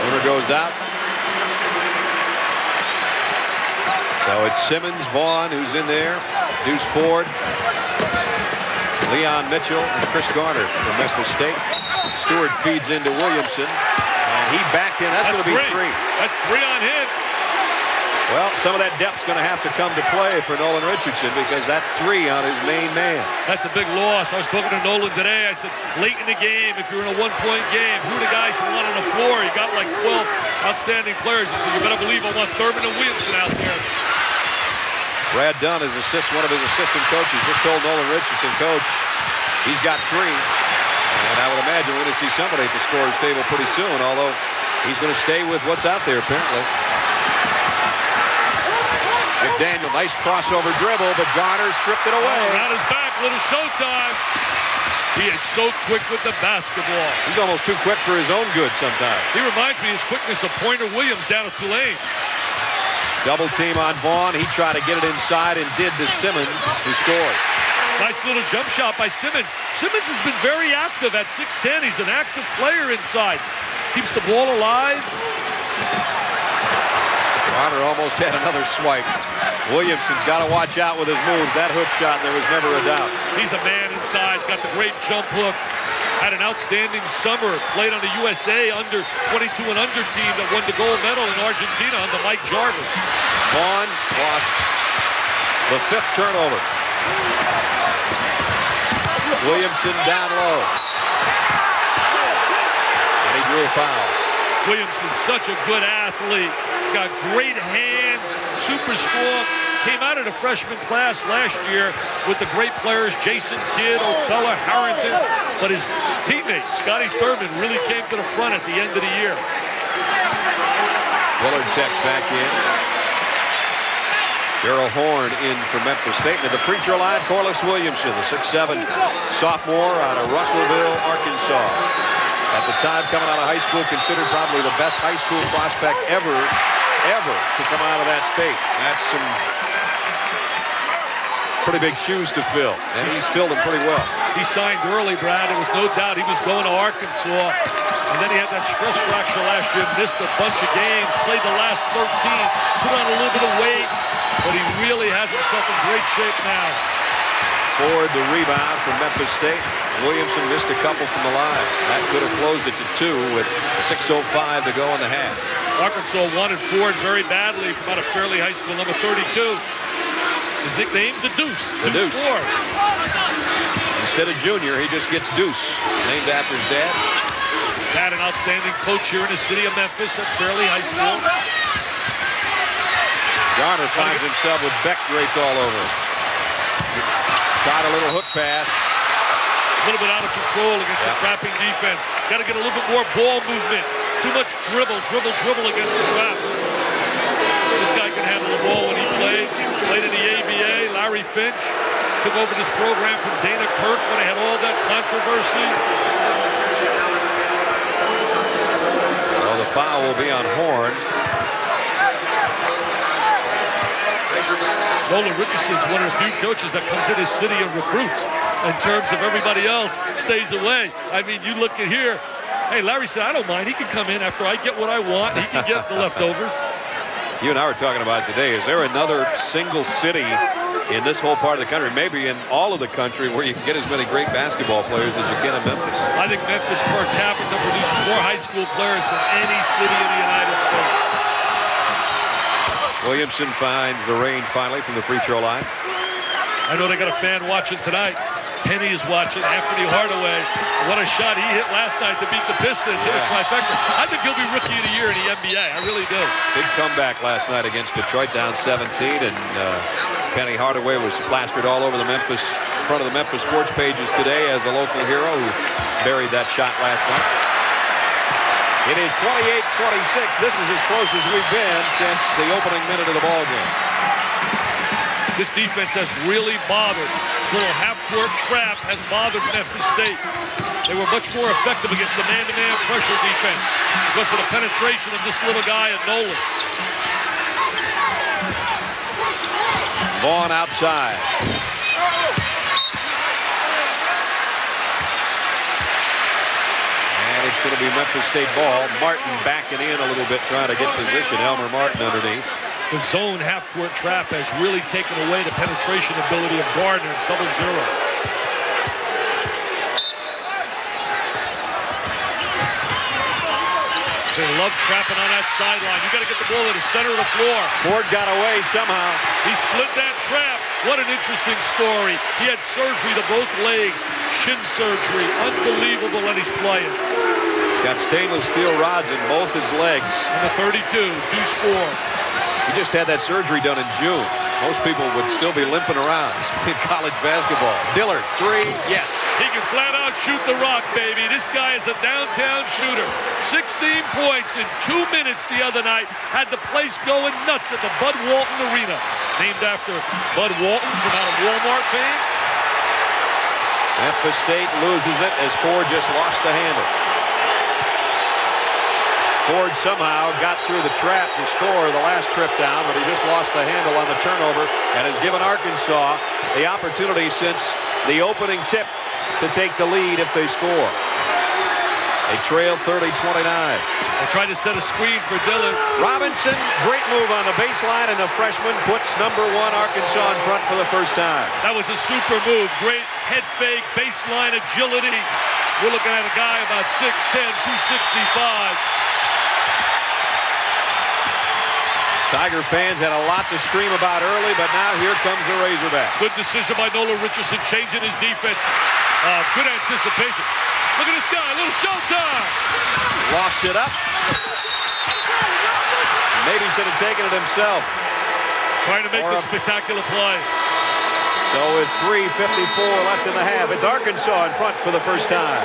Wimmer goes out. So it's Simmons, Vaughn, who's in there. Deuce Ford, Leon Mitchell, and Chris Garner from Memphis State. Stewart feeds into Williamson, and he backed in. That's going to be 3. That's 3 on him. Well, some of that depth's going to have to come to play for Nolan Richardson because that's 3 on his main man. That's a big loss. I was talking to Nolan today. I said, late in the game, if you're in a 1-point game, who are the guys you want on the floor? You got like 12 outstanding players. He said, you better believe I want Thurman and Williamson out there. Brad Dunn, one of his assistant coaches, just told Nolan Richardson, Coach, he's got 3. And I would imagine we're going to see somebody at the scorer's table pretty soon, although he's going to stay with what's out there, apparently. McDaniel, nice crossover dribble, but Garner stripped it away. Around his back, little showtime. He is so quick with the basketball. He's almost too quick for his own good sometimes. He reminds me of his quickness of Pointer Williams down at Tulane. Double team on Vaughn. He tried to get it inside and did to Simmons, who scored. Nice little jump shot by Simmons. Simmons has been very active at 6'10". He's an active player inside. Keeps the ball alive. Garner almost had another swipe. Williamson's got to watch out with his moves. That hook shot, there was never a doubt. He's a man inside. He's got the great jump hook. Had an outstanding summer. Played on the USA under 22 and under team that won the gold medal in Argentina under Mike Jarvis. Vaughn lost the 5th turnover. Williamson down low. And he drew a foul. Williamson's such a good athlete. He's got great hands, super strong. Came out of the freshman class last year with the great players, Jason Kidd, Othella, Harrington. But his teammate, Scotty Thurman, really came to the front at the end of the year. Willard checks back in. Darrell Horn in for Memphis State. And at the free throw line, Corliss Williamson, the 6'7" sophomore out of Russellville, Arkansas. At the time, coming out of high school, considered probably the best high school prospect ever to come out of that state. That's some pretty big shoes to fill, and he's filled them pretty well. He signed early, Brad. There was no doubt he was going to Arkansas. And then he had that stress fracture last year, missed a bunch of games, played the last 13, put on a little bit of weight, but he really has himself in great shape now. Ford the rebound from Memphis State. Williamson missed a couple from the line. That could have closed it to 2 with 6:05 to go in the half. Arkansas wanted Ford very badly from out of Fairley High School, number 32. His nickname, the Deuce. The Deuce. Ford. Instead of Junior, he just gets Deuce, named after his dad. Had an outstanding coach here in the city of Memphis at Fairley High School. Garner finds himself with Beck draped all over him. Tried a little hook pass. A little bit out of control against the trapping defense. Got to get a little bit more ball movement. Too much dribble against the traps. This guy can handle the ball when he played. Played in the ABA. Larry Finch took over this program from Dana Kirk when they had all that controversy. Well, the foul will be on Horn. Nolan Richardson's one of the few coaches that comes in his city and recruits in terms of everybody else stays away. I mean, you look at here. Hey, Larry said, I don't mind. He can come in after I get what I want. He can get the leftovers. You and I were talking about today. Is there another single city in this whole part of the country, maybe in all of the country, where you can get as many great basketball players as you can in Memphis? I think Memphis per capita produces more high school players than any city in the United States. Williamson finds the range finally from the free throw line. I know they got a fan watching tonight. Penny is watching. Anthony Hardaway. What a shot he hit last night to beat the Pistons in a trifecta. I think he'll be Rookie of the Year in the NBA. I really do. Big comeback last night against Detroit, down 17, and Penny Hardaway was plastered all over the front of the Memphis sports pages today as a local hero who buried that shot last night. It is 28-26. This is as close as we've been since the opening minute of the ball game. This defense has really bothered. This little half-court trap has bothered Memphis State. They were much more effective against the man-to-man pressure defense because of the penetration of this little guy at Nolan. Vaughn outside. And it's going to be Memphis State ball. Martin backing in a little bit, trying to get position. Elmer Martin underneath. The zone half-court trap has really taken away the penetration ability of Gardner. Double zero. They love trapping on that sideline. You got to get the ball to the center of the floor. Ford got away somehow. He split that trap. What an interesting story. He had surgery to both legs. Shin surgery. Unbelievable that he's playing. He's got stainless steel rods in both his legs. Number 32, Deuce Ford. He just had that surgery done in June. Most people would still be limping around. He's playing college basketball. Dillard, three, yes. He can flat out shoot the rock, baby. This guy is a downtown shooter. 16 points in 2 minutes the other night. Had the place going nuts at the Bud Walton Arena. Named after Bud Walton from out of Walmart fame. Memphis State loses it as Ford just lost the handle. Ford somehow got through the trap to score the last trip down, but he just lost the handle on the turnover and has given Arkansas the opportunity since the opening tip to take the lead if they score. They trail 30-29. They tried to set a screen for Dillard. Robinson, great move on the baseline, and the freshman puts number 1 Arkansas in front for the first time. That was a super move. Great head fake, baseline agility. We're looking at a guy about 6'10", 265. Tiger fans had a lot to scream about early, but now here comes the Razorback. Good decision by Nolan Richardson, changing his defense. Good anticipation. Look at this guy, a little showtime. Lofts it up. Maybe should have taken it himself. Trying to make the spectacular play. So with 3:54 left in the half, it's Arkansas in front for the first time.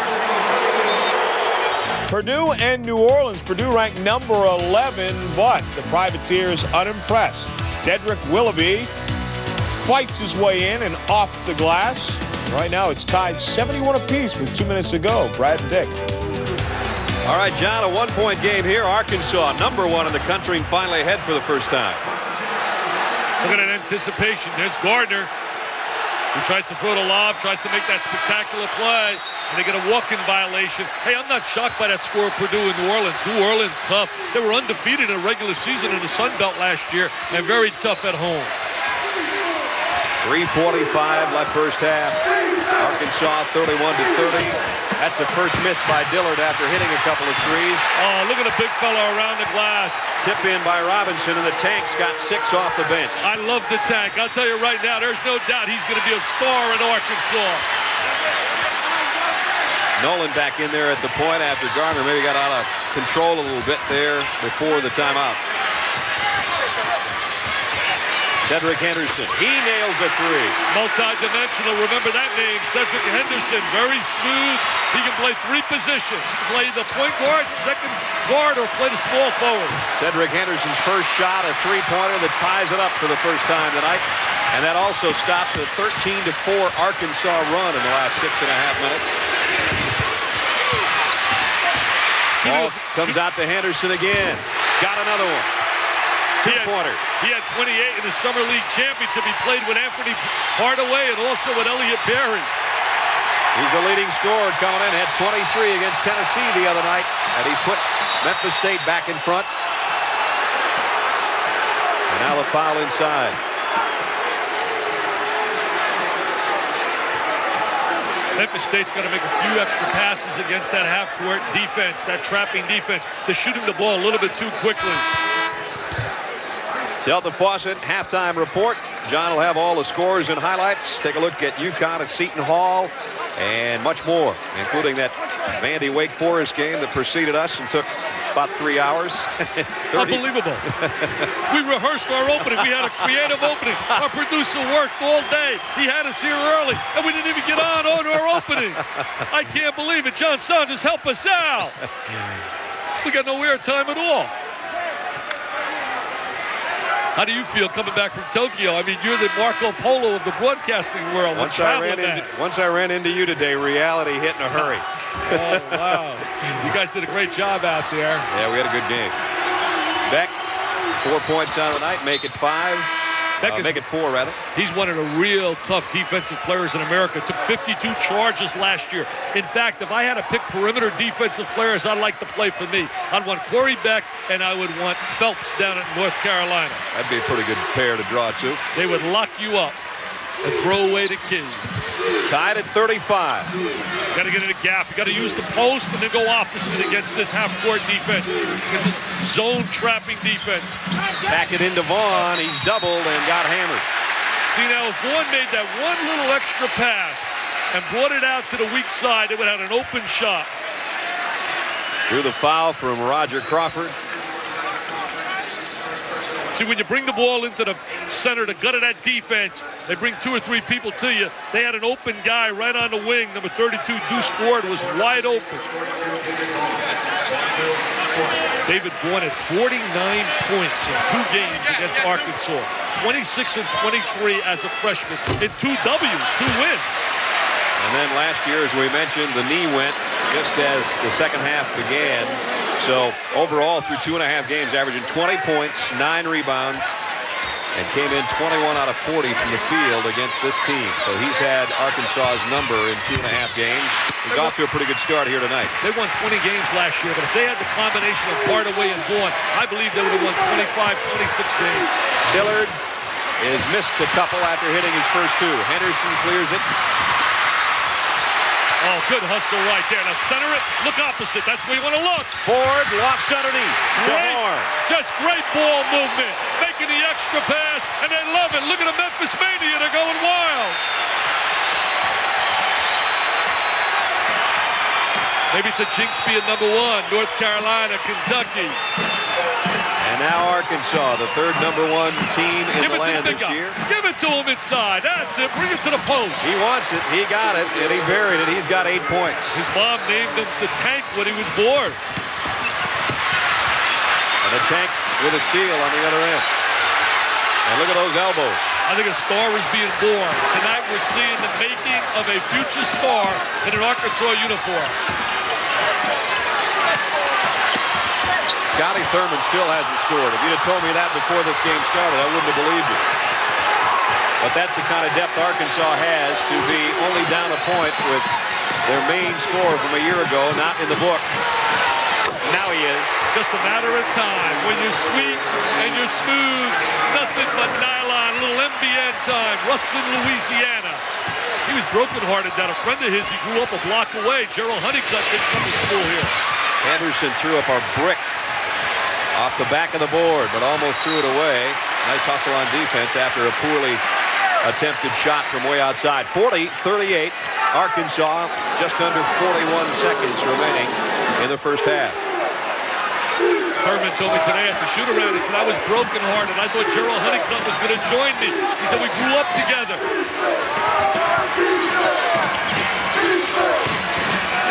Purdue and New Orleans. Purdue ranked number 11, but the Privateers unimpressed. Dedrick Willoughby fights his way in and off the glass. Right now it's tied 71 apiece with 2 minutes to go. Brad and Dick. All right, John, a one-point game here. Arkansas, number 1 in the country, and finally ahead for the first time. Look at that anticipation. There's Gardner, who tries to throw the lob, tries to make that spectacular play, and they get a walk-in violation. Hey, I'm not shocked by that score of Purdue and New Orleans. New Orleans, tough. They were undefeated in a regular season in the Sun Belt last year, and very tough at home. 3:45 left first half. Arkansas 31-30. That's the first miss by Dillard after hitting a couple of threes. Oh, look at the big fella around the glass. Tip in by Robinson, and the Tank's got 6 off the bench. I love the Tank. I'll tell you right now, there's no doubt he's going to be a star in Arkansas. Nolan back in there at the point after Gardner maybe got out of control a little bit there before the timeout. Cedric Henderson, he nails a 3. Multi-dimensional, remember that name, Cedric Henderson, very smooth. He can play 3 positions. He can play the point guard, second guard, or play the small forward. Cedric Henderson's first shot, a 3-pointer that ties it up for the first time tonight. And that also stopped the 13-4 Arkansas run in the last 6.5 minutes. Ball comes out to Henderson again. Got another one. 2-pointer. He had 28 in the Summer League Championship. He played with Anthony Hardaway and also with Elliott Berry. He's the leading scorer coming in. Had 23 against Tennessee the other night. And he's put Memphis State back in front. And now the foul inside. Memphis State's got to make a few extra passes against that half-court defense, that trapping defense. They're shooting the ball a little bit too quickly. Delta Faucet halftime report. John will have all the scores and highlights. Take a look at UConn at Seton Hall and much more, including that Vandy Wake Forest game that preceded us and took about 3 hours. Unbelievable. We rehearsed our opening. We had a creative opening. Our producer worked all day. He had us here early, and we didn't even get on our opening. I can't believe it. John Saunders, help us out. We got no airtime at all. How do you feel coming back from Tokyo? I mean, you're the Marco Polo of the broadcasting world. Once I ran into you today, reality hit in a hurry. Oh, wow. You guys did a great job out there. Yeah, we had a good game. Beck, 4 points on the night, make it 5. Make it 4, rather. He's one of the real tough defensive players in America. Took 52 charges last year. In fact, if I had to pick perimeter defensive players I'd like to play for me, I'd want Corey Beck and I would want Phelps down in North Carolina. That'd be a pretty good pair to draw to. They would lock you up and throw away the key. Tied at 35. Got to get in a gap. You got to use the post and then go opposite against this half-court defense. Against this zone-trapping defense. Back it into Vaughn. He's doubled and got hammered. See, now, if Vaughn made that one little extra pass and brought it out to the weak side, it would have had an open shot. Through the foul from Roger Crawford. See, when you bring the ball into the center to gut of that defense, they bring 2 or 3 people to you. They had an open guy right on the wing. Number 32, Deuce Ford, was wide open. David Vaughn had 49 points in 2 games against Arkansas. 26 and 23 as a freshman in 2 W's, 2 wins. And then last year, as we mentioned, the knee went just as the second half began. So overall, through 2.5 games, averaging 20 points, 9 rebounds, and came in 21 out of 40 from the field against this team. So he's had Arkansas's number in 2.5 games. He's off to a pretty good start here tonight. They won 20 games last year, but if they had the combination of Hardaway and Vaughn, I believe they would have won 25, 26 games. Dillard is missed a couple after hitting his first 2. Henderson clears it. Oh, good hustle right there. Now center it, look opposite. That's where you want to look. Ford lofts underneath. Just great ball movement. Making the extra pass, and they love it. Look at the Memphis Mania. They're going wild. Maybe it's a jinx being number 1. North Carolina, Kentucky. And now Arkansas, the 3rd number 1 team in the land this year. Give it to him inside. That's it. Bring it to the post. He wants it. He got it, and he buried it. He's got 8 points. His mom named him the Tank when he was born. And the Tank with a steal on the other end. And look at those elbows. I think a star is being born. Tonight we're seeing the making of a future star in an Arkansas uniform. Scotty Thurman still hasn't scored. If you'd have told me that before this game started, I wouldn't have believed it. But that's the kind of depth Arkansas has to be only down a point with their main scorer from a year ago, not in the book. Now he is. Just a matter of time. When you're sweet and you're smooth, nothing but nylon, a little MBN time. Ruston, Louisiana. He was brokenhearted that a friend of his, he grew up a block away. Gerald Honeycutt didn't come to school here. Anderson threw up a brick off the back of the board, but almost threw it away. Nice hustle on defense after a poorly attempted shot from way outside. 40-38. Arkansas, just under 41 seconds remaining in the first half. Thurman told me today at the shoot-around, he said, I was brokenhearted. I thought Gerald Honeycutt was going to join me. He said, we grew up together.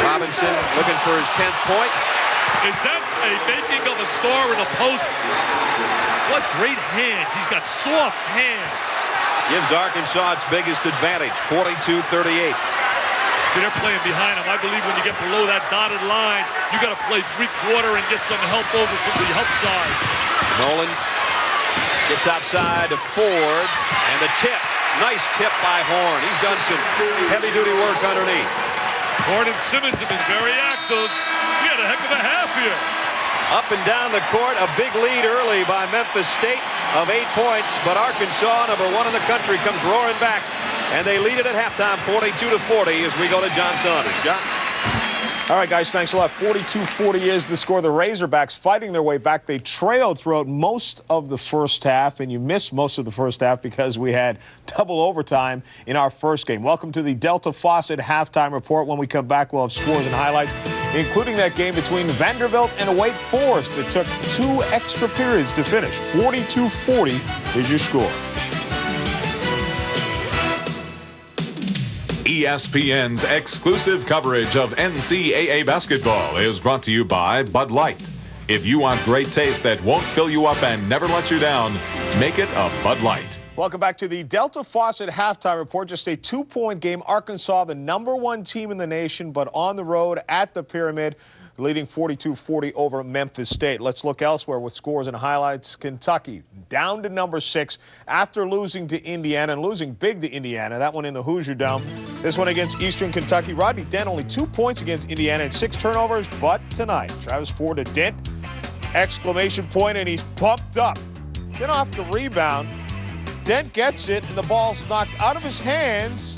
Robinson looking for his 10th point. Is that a making of a star in a post? What great hands. He's got soft hands. Gives Arkansas its biggest advantage, 42-38. See, they're playing behind him. I believe when you get below that dotted line, you got to play 3-quarter and get some help over from the help side. Nolan gets outside to Ford, and the tip. Nice tip by Horn. He's done some heavy-duty work underneath. Horn and Simmons have been very active. We had a heck of a half here. Up and down the court, a big lead early by Memphis State of 8 points, but Arkansas, number 1 in the country, comes roaring back, and they lead it at halftime, 42-40, as we go to John Saunders. John? All right, guys, thanks a lot. 42-40 is the score. The Razorbacks fighting their way back. They trailed throughout most of the first half, and you missed most of the first half because we had double overtime in our first game. Welcome to the Delta Faucet halftime report. When we come back, we'll have scores and highlights, including that game between Vanderbilt and Wake Forest that took 2 extra periods to finish. 42-40 is your score. ESPN's exclusive coverage of NCAA basketball is brought to you by Bud Light. If you want great taste that won't fill you up and never let you down, make it a Bud Light. Welcome back to the Delta Faucet halftime report. Just a 2-point game. Arkansas, the #1 team in the nation, but on the road at the Pyramid, leading 42-40 over Memphis State. Let's look elsewhere with scores and highlights. Kentucky down to #6 after losing to Indiana and losing big to Indiana. That one in the Hoosier Dome. This one against Eastern Kentucky. Rodney Dent only 2 points against Indiana and 6 turnovers, but tonight, Travis Ford to Dent, exclamation point, and he's pumped up. Then off the rebound, Dent gets it, and the ball's knocked out of his hands.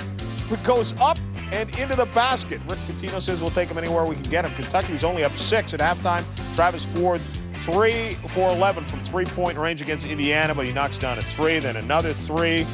It goes up and into the basket. Rick Pitino says we'll take him anywhere we can get him. Kentucky was only up 6 at halftime. Travis Ford 3 for 11 from three-point range against Indiana, but he knocks down a 3, then another 3.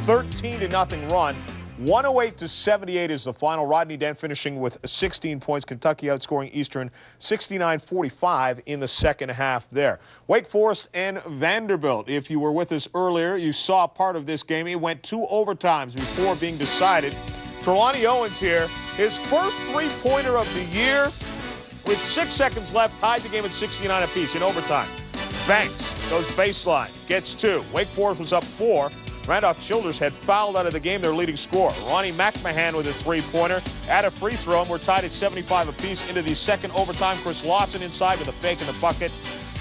13-0 run. 108-78 is the final. Rodney Dent finishing with 16 points. Kentucky outscoring Eastern 69-45 in the second half there. Wake Forest and Vanderbilt. If you were with us earlier, you saw part of this game. It went 2 overtimes before being decided. Trelawney Owens here, his first three-pointer of the year with 6 seconds left, tied the game at 69 apiece in overtime. Banks goes baseline, gets 2. Wake Forest was up 4. Randolph Childers had fouled out of the game, their leading scorer. Ronnie McMahon with a three-pointer at a free throw, and we're tied at 75 apiece into the second overtime. Chris Lawson inside with a fake in the bucket.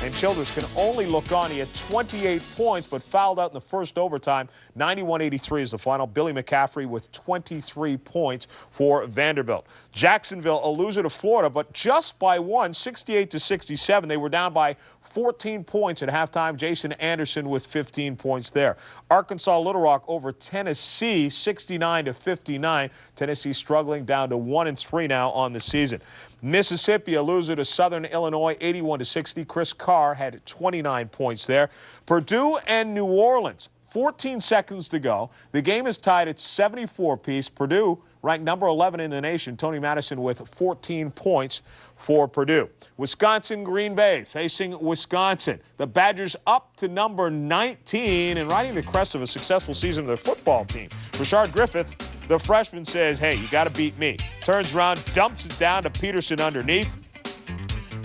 And Childers can only look on. He had 28 points, but fouled out in the first overtime. 91-83 is the final. Billy McCaffrey with 23 points for Vanderbilt. Jacksonville, a loser to Florida, but just by 1, 68-67. They were down by 14 points at halftime. Jason Anderson with 15 points there. Arkansas Little Rock over Tennessee, 69-59. Tennessee struggling down to 1-3 now on the season. Mississippi, a loser to Southern Illinois, 81-60. Chris Carr had 29 points there. Purdue and New Orleans, 14 seconds to go. The game is tied at 74 apiece. Purdue ranked number 11 in the nation. Tony Madison with 14 points for Purdue. Wisconsin, Green Bay facing Wisconsin. The Badgers up to number 19 and riding the crest of a successful season of their football team. Rashard Griffith, the freshman, says, hey, you got to beat me. Turns around, dumps it down to Peterson underneath.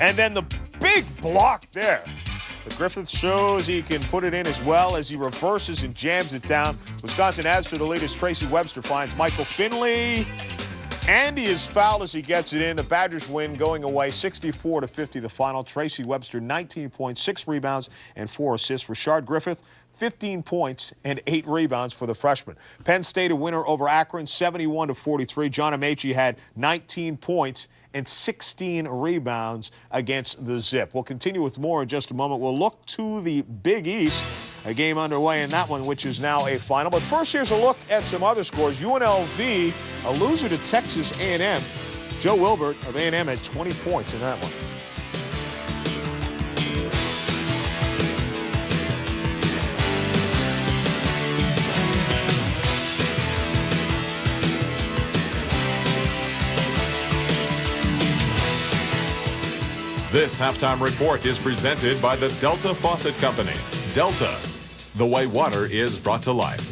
And then the big block there. But Griffith shows he can put it in as well as he reverses and jams it down. Wisconsin adds to the lead as Tracy Webster finds Michael Finley. And he is fouled as he gets it in. The Badgers win going away 64-50 the final. Tracy Webster, 19 points, 6 rebounds, and 4 assists. Rashard Griffith, 15 points and 8 rebounds for the freshman. Penn State a winner over Akron, 71-43. John Amaechi had 19 points and 16 rebounds against the Zip. We'll continue with more in just a moment. We'll look to the Big East, a game underway in that one, which is now a final. But first, here's a look at some other scores. UNLV, a loser to Texas A&M. Joe Wilbert of A&M had 20 points in that one. This halftime report is presented by the Delta Faucet Company. Delta, the way water is brought to life.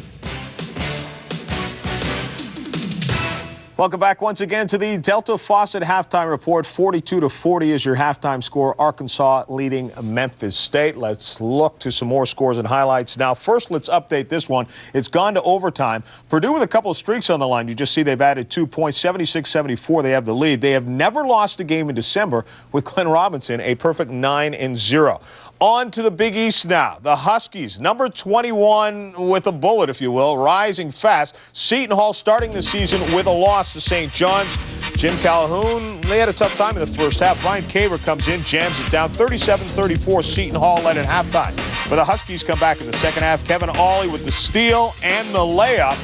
Welcome back once again to the Delta Faucet halftime report. 42-40 is your halftime score. Arkansas leading Memphis State. Let's look to some more scores and highlights. Now, first, let's update this one. It's gone to overtime. Purdue with a couple of streaks on the line. You just see they've added 2 points, 76-74. They have the lead. They have never lost a game in December with Glenn Robinson, a perfect 9-0. On to the Big East now. The Huskies, number 21 with a bullet, if you will, rising fast. Seton Hall starting the season with a loss to St. John's. Jim Calhoun, they had a tough time in the first half. Brian Caver comes in, jams it down. 37-34, Seton Hall led at halftime. But the Huskies come back in the second half. Kevin Awley with the steal and the layup.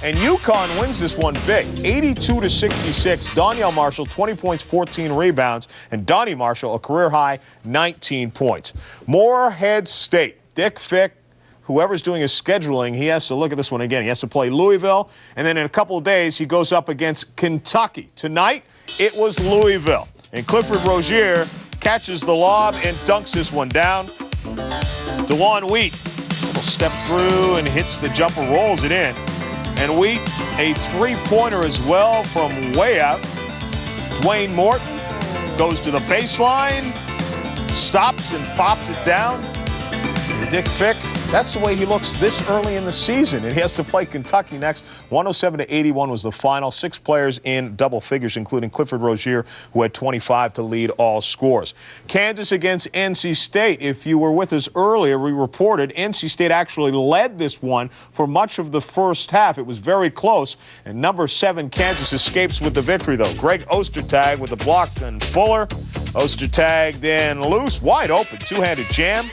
And UConn wins this one big, 82-66. Donyell Marshall, 20 points, 14 rebounds. And Donnie Marshall, a career-high 19 points. Morehead State, Dick Fick, whoever's doing his scheduling, he has to look at this one again. He has to play Louisville, and then in a couple of days, he goes up against Kentucky. Tonight, it was Louisville. And Clifford Rozier catches the lob and dunks this one down. DeJuan Wheat will step through and hits the jumper, rolls it in. And Wheat, a three-pointer as well from way out. Dwayne Morton goes to the baseline, stops and pops it down. And Dick Fick, that's the way he looks this early in the season. And he has to play Kentucky next. 107-81 was the final. 6 players in double figures, including Clifford Rozier, who had 25 to lead all scores. Kansas against NC State. If you were with us earlier, we reported NC State actually led this one for much of the first half. It was very close. And number 7, Kansas escapes with the victory, though. Greg Ostertag with the block, then Fuller. Ostertag then loose, wide open, two-handed jam.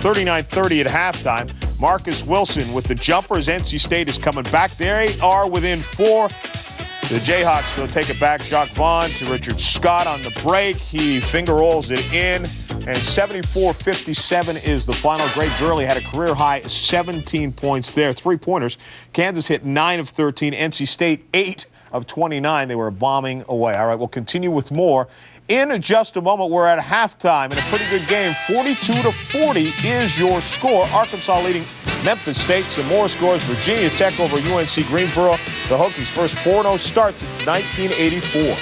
39-30 at halftime. Marcus Wilson with the jumpers. NC State is coming back. They are within 4. The Jayhawks, they'll take it back. Jacques Vaughn to Richard Scott on the break. He finger rolls it in. And 74-57 is the final. Greg Gurley had a career-high 17 points there. 3-pointers. Kansas hit 9 of 13. NC State 8 of 29. They were bombing away. All right, we'll continue with more in just a moment. We're at halftime in a pretty good game. 42-40 is your score. Arkansas leading Memphis State. Some more scores. Virginia Tech over UNC Greensboro. The Hokies' first 4-0 start since 1984.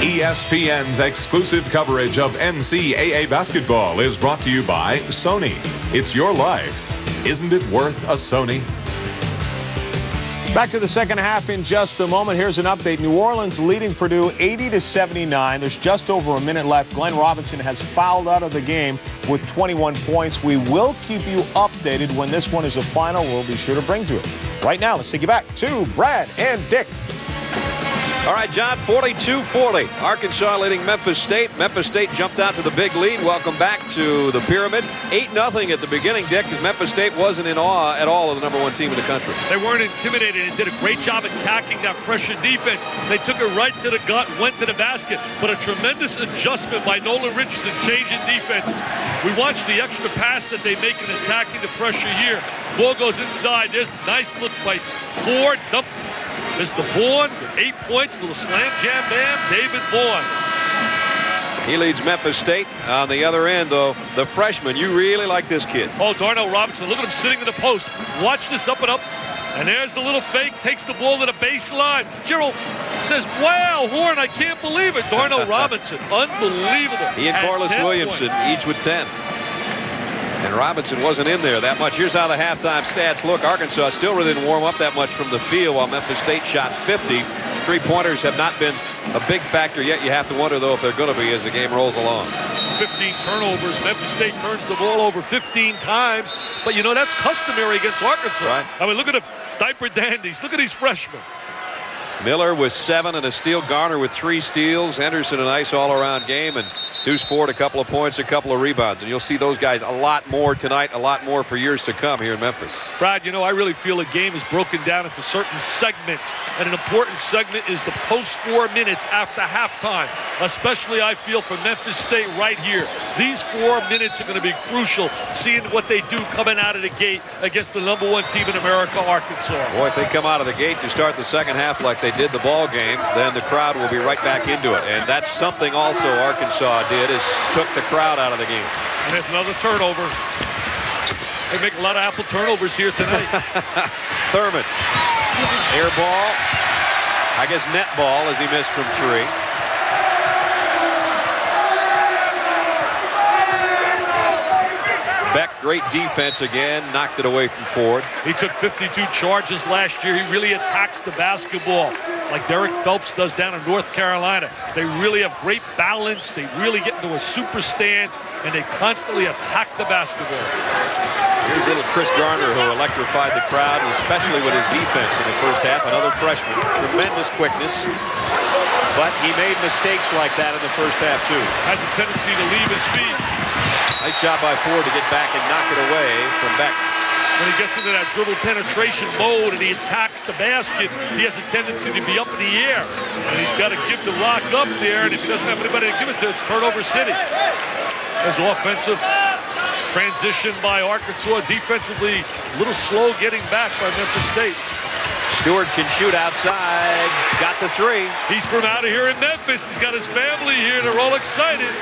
ESPN's exclusive coverage of NCAA basketball is brought to you by Sony. It's your life. Isn't it worth a Sony? Back to the second half in just a moment. Here's an update. New Orleans leading Purdue 80-79. There's just over a minute left. Glenn Robinson has fouled out of the game with 21 points. We will keep you updated when this one is a final. We'll be sure to bring to it. Right now, let's take you back to Brad and Dick. All right, John, 42-40. Arkansas leading Memphis State. Memphis State jumped out to the big lead. Welcome back to the Pyramid. 8-0 at the beginning, Dick, because Memphis State wasn't in awe at all of the #1 team in the country. They weren't intimidated and did a great job attacking that pressure defense. They took it right to the gut, went to the basket, but a tremendous adjustment by Nolan Richardson changing defenses. We watched the extra pass that they make in attacking the pressure here. Ball goes inside. There's a nice look by Ford. Dump. Mr. Vaughn with 8 points, little slam jam bam, David Vaughn. He leads Memphis State. On the other end, though, the freshman, you really like this kid. Oh, Darnell Robinson, look at him sitting in the post. Watch this up and up. And there's the little fake, takes the ball to the baseline. Gerald says, wow, Horn, I can't believe it. Darnell Robinson, unbelievable. He and Corliss Williamson, each with 10. And Robinson wasn't in there that much. Here's how the halftime stats look. Arkansas still really didn't warm up that much from the field, while Memphis State shot 50. 3-pointers have not been a big factor yet. You have to wonder, though, if they're going to be as the game rolls along. 15 turnovers. Memphis State turns the ball over 15 times. But, you know, that's customary against Arkansas. Right. I mean, look at the diaper dandies. Look at these freshmen. Miller with 7 and a steal. Garner with 3 steals. Henderson a nice all-around game. And Deuce Ford a couple of points, a couple of rebounds. And you'll see those guys a lot more tonight, a lot more for years to come here in Memphis. Brad, you know, I really feel a game is broken down into certain segments. And an important segment is the post 4 minutes after halftime. Especially, I feel, for Memphis State right here. These 4 minutes are going to be crucial, seeing what they do coming out of the gate against the #1 team in America, Arkansas. Boy, if they come out of the gate to start the second half like they did the ball game, then the crowd will be right back into it. And that's something also Arkansas did, is took the crowd out of the game. And there's another turnover. They make a lot of Apple turnovers here tonight. Thurman. Air ball. I guess net ball as he missed from 3. Beck, great defense again, knocked it away from Ford. He took 52 charges last year. He really attacks the basketball. like Derek Phelps does down in North Carolina. They really have great balance. They really get into a super stance, and they constantly attack the basketball. Here's little Chris Garner, who electrified the crowd, especially with his defense in the first half. Another freshman, tremendous quickness. But he made mistakes like that in the first half, too. Has a tendency to leave his feet. Nice job by Ford to get back and knock it away from Beck. When he gets into that dribble penetration mode and he attacks the basket, he has a tendency to be up in the air. And he's got to give the rock up there, and if he doesn't have anybody to give it to, it's turnover city. There's offensive transition by Arkansas. Defensively, a little slow getting back by Memphis State. Stewart can shoot outside. Got the three. He's from out of here in Memphis. He's got his family here. They're all excited.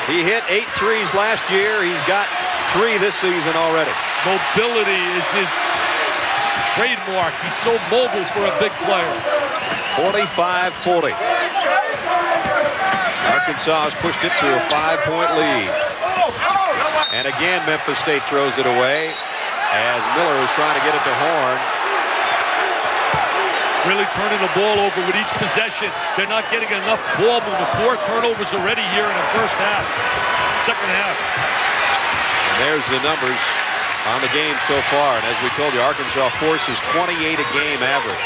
He hit 8 threes last year. He's got 3 this season already. Mobility is his trademark. He's so mobile for a big player. 45-40. Arkansas has pushed it to a 5-point lead. And again, Memphis State throws it away as Miller is trying to get it to Horn. Really turning the ball over with each possession. They're not getting enough ball movement. 4 turnovers already here in the first half. Second half. And there's the numbers on the game so far. And as we told you, Arkansas forces 28 a game average.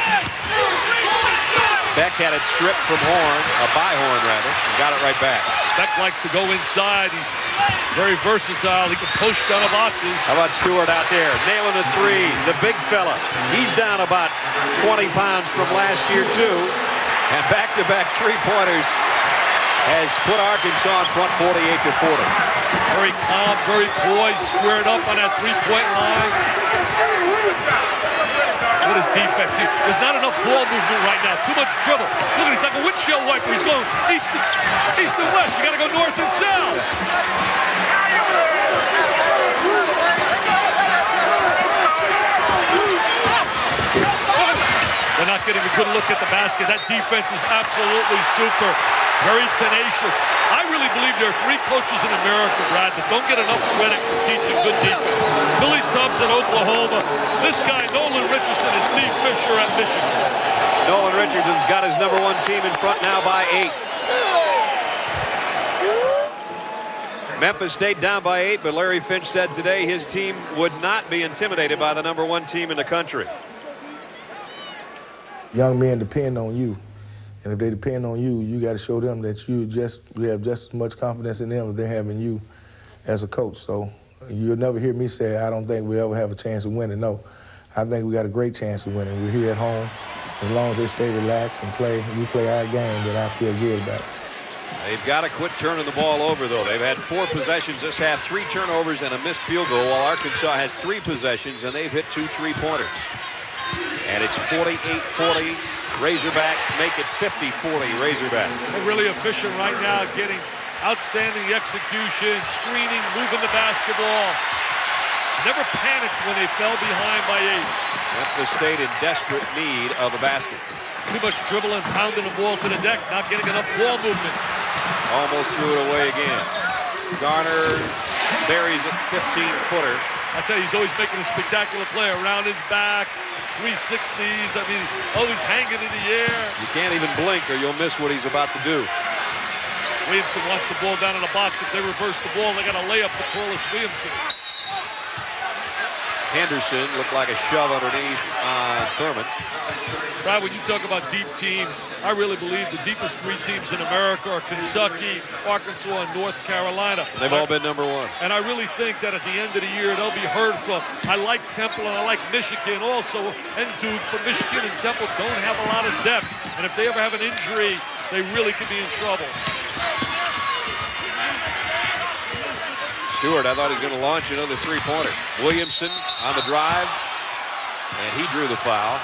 Beck had it stripped from Horn, by Horn rather, and got it right back. Beck likes to go inside. He's very versatile. He can post down the boxes. How about Stewart out there, nailing the threes, the big fella. He's down about 20 pounds from last year, too. And back-to-back three-pointers has put Arkansas in front 48-40. Very calm, very poised, squared up on that three-point line. Look at his defense. There's not enough ball movement right now. Too much dribble. Look at he's like a windshield wiper. He's going east and west. You got to go north and south. They're not getting a good look at the basket. That defense is absolutely super. Very tenacious. I really believe there are 3 coaches in America, Brad, that don't get enough credit for teaching good defense. Billy Tubbs at Oklahoma. This guy, Nolan Richardson, and Steve Fisher at Michigan. Nolan Richardson's got his #1 team in front now by 8. Memphis State down by 8, but Larry Finch said today his team would not be intimidated by the #1 team in the country. Young men depend on you. And if they depend on you, you got to show them that you have just as much confidence in them as they have in you as a coach. So you'll never hear me say, I don't think we ever have a chance of winning. No, I think we got a great chance of winning. We're here at home. As long as they stay relaxed and we play our game, then I feel good about it. They've got to quit turning the ball over, though. They've had 4 possessions this half, 3 turnovers and a missed field goal, while Arkansas has 3 possessions, and they've hit 2 3-pointers. And it's 48-40. Razorbacks make it 50-40 Razorbacks. They're really efficient right now, getting outstanding execution, screening, moving the basketball. Never panicked when they fell behind by 8. Memphis State in desperate need of a basket. Too much dribbling, pounding the ball to the deck, not getting enough ball movement. Almost threw it away again. Garner buries a 15-footer. I tell you, he's always making a spectacular play around his back. 360s. I mean, always hanging in the air. You can't even blink or you'll miss what he's about to do. Williamson wants the ball down in the box. If they reverse the ball, they got a layup for Corliss Williamson. Henderson looked like a shove underneath Thurman. Brad, when you talk about deep teams, I really believe the deepest 3 teams in America are Kentucky, Arkansas, and North Carolina. They've all been #1. And I really think that at the end of the year, they'll be heard from. I like Temple and I like Michigan also, and Duke, but Michigan and Temple don't have a lot of depth. And if they ever have an injury, they really could be in trouble. Stewart, I thought he was going to launch another 3-pointer. Williamson on the drive, and he drew the foul.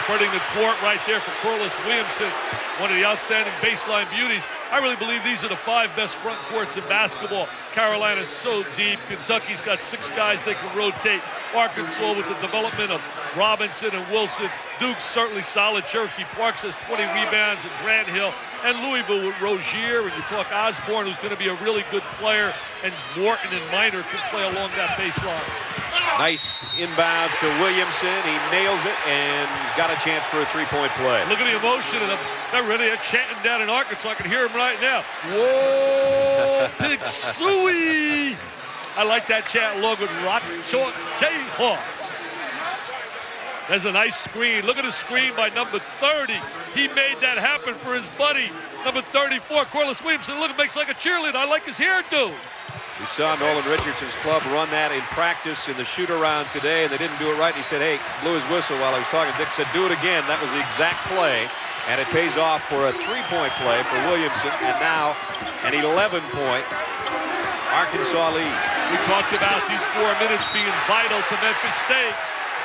Spreading the court right there for Corliss Williamson, one of the outstanding baseline beauties. I really believe these are the 5 best front courts in basketball. Carolina's so deep. Kentucky's got 6 guys they can rotate. Arkansas with the development of Robinson and Wilson. Duke's certainly solid. Cherokee Parks has 20 rebounds, and Grant Hill And Louisville with Rozier, and you talk Osborne, who's going to be a really good player, and Morton and Minor can play along that baseline. Nice inbounds to Williamson. He nails it and he's got a chance for a three-point play. Look at the emotion of them. They're really chanting down in Arkansas. I can hear them right now. Whoa, Big Suey. I like that chant along with Rock Jayhawks. There's a nice screen. Look at the screen by number 30. He made that happen for his buddy, number 34, Corliss Williamson. Look, it makes like a cheerleader. I like his hairdo. We saw Nolan Richardson's club run that in practice in the shoot-around today, and they didn't do it right. And he said, hey, blew his whistle while I was talking. Dick said, do it again. That was the exact play, and it pays off for a three-point play for Williamson, and now an 11-point Arkansas lead. We talked about these 4 minutes being vital to Memphis State.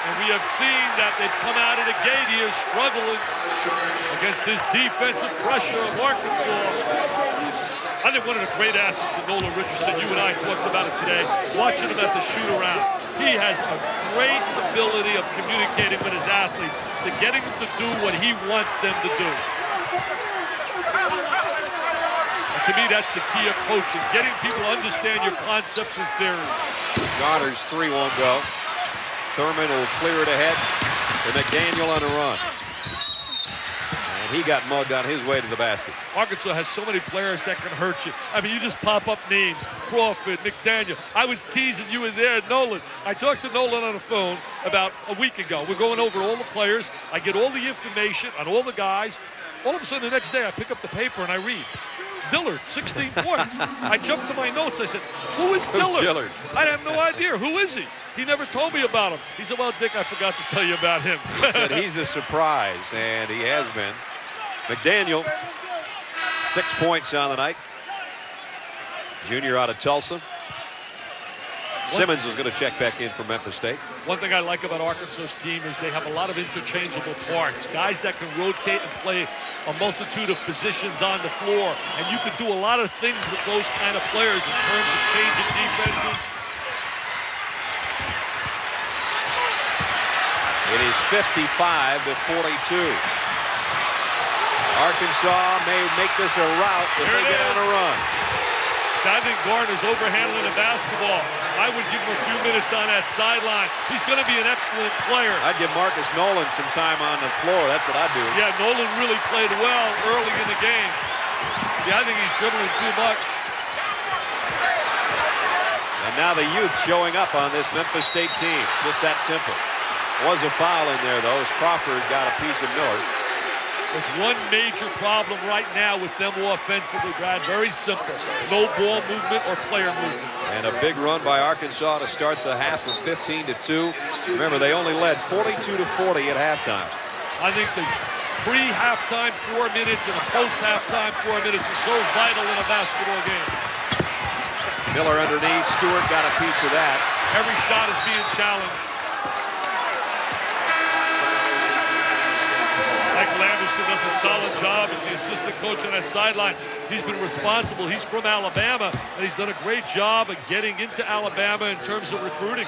And we have seen that they've come out of the gate here struggling against this defensive pressure of Arkansas. I think one of the great assets of Nolan Richardson, you and I talked about it today, watching him at the shoot-around. He has a great ability of communicating with his athletes, to getting them to do what he wants them to do. And to me, that's the key of coaching, getting people to understand your concepts and theories. Goddard's three won't go. Thurman will clear it ahead to McDaniel on a run. And he got mugged on his way to the basket. Arkansas has so many players that can hurt you. I mean, you just pop up names. Crawford, McDaniel. I was teasing you in there, Nolan. I talked to Nolan on the phone about a week ago. We're going over all the players. I get all the information on all the guys. All of a sudden, the next day, I pick up the paper and I read. Dillard, 16 points. I jumped to my notes. I said, who is Dillard? Who's Dillard? I have no idea. Who is he? He never told me about him. He said, well, Dick, I forgot to tell you about him. He said he's a surprise, and he has been. McDaniel, 6 points on the night. Junior out of Tulsa. Simmons is going to check back in for Memphis State. One thing I like about Arkansas's team is they have a lot of interchangeable parts. Guys that can rotate and play a multitude of positions on the floor. And you can do a lot of things with those kind of players in terms of changing defenses. It is 55-42. Arkansas may make this a rout if they get on a run. I think Garner's overhandling the basketball. I would give him a few minutes on that sideline. He's going to be an excellent player. I'd give Marcus Nolan some time on the floor. That's what I'd do. Yeah, Nolan really played well early in the game. See, I think he's dribbling too much. And now the youth showing up on this Memphis State team. It's just that simple. Was a foul in there, though, as Crawford got a piece of Miller. There's one major problem right now with them offensively, Brad. Very simple. No ball movement or player movement. And a big run by Arkansas to start the half of 15-2. Remember, they only led 42-40 at halftime. I think the pre-halftime 4 minutes and a post-halftime 4 minutes is so vital in a basketball game. Miller underneath. Stewart got a piece of that. Every shot is being challenged. Mike Lamberson does a solid job as the assistant coach on that sideline. He's been responsible. He's from Alabama, and he's done a great job of getting into Alabama in terms of recruiting.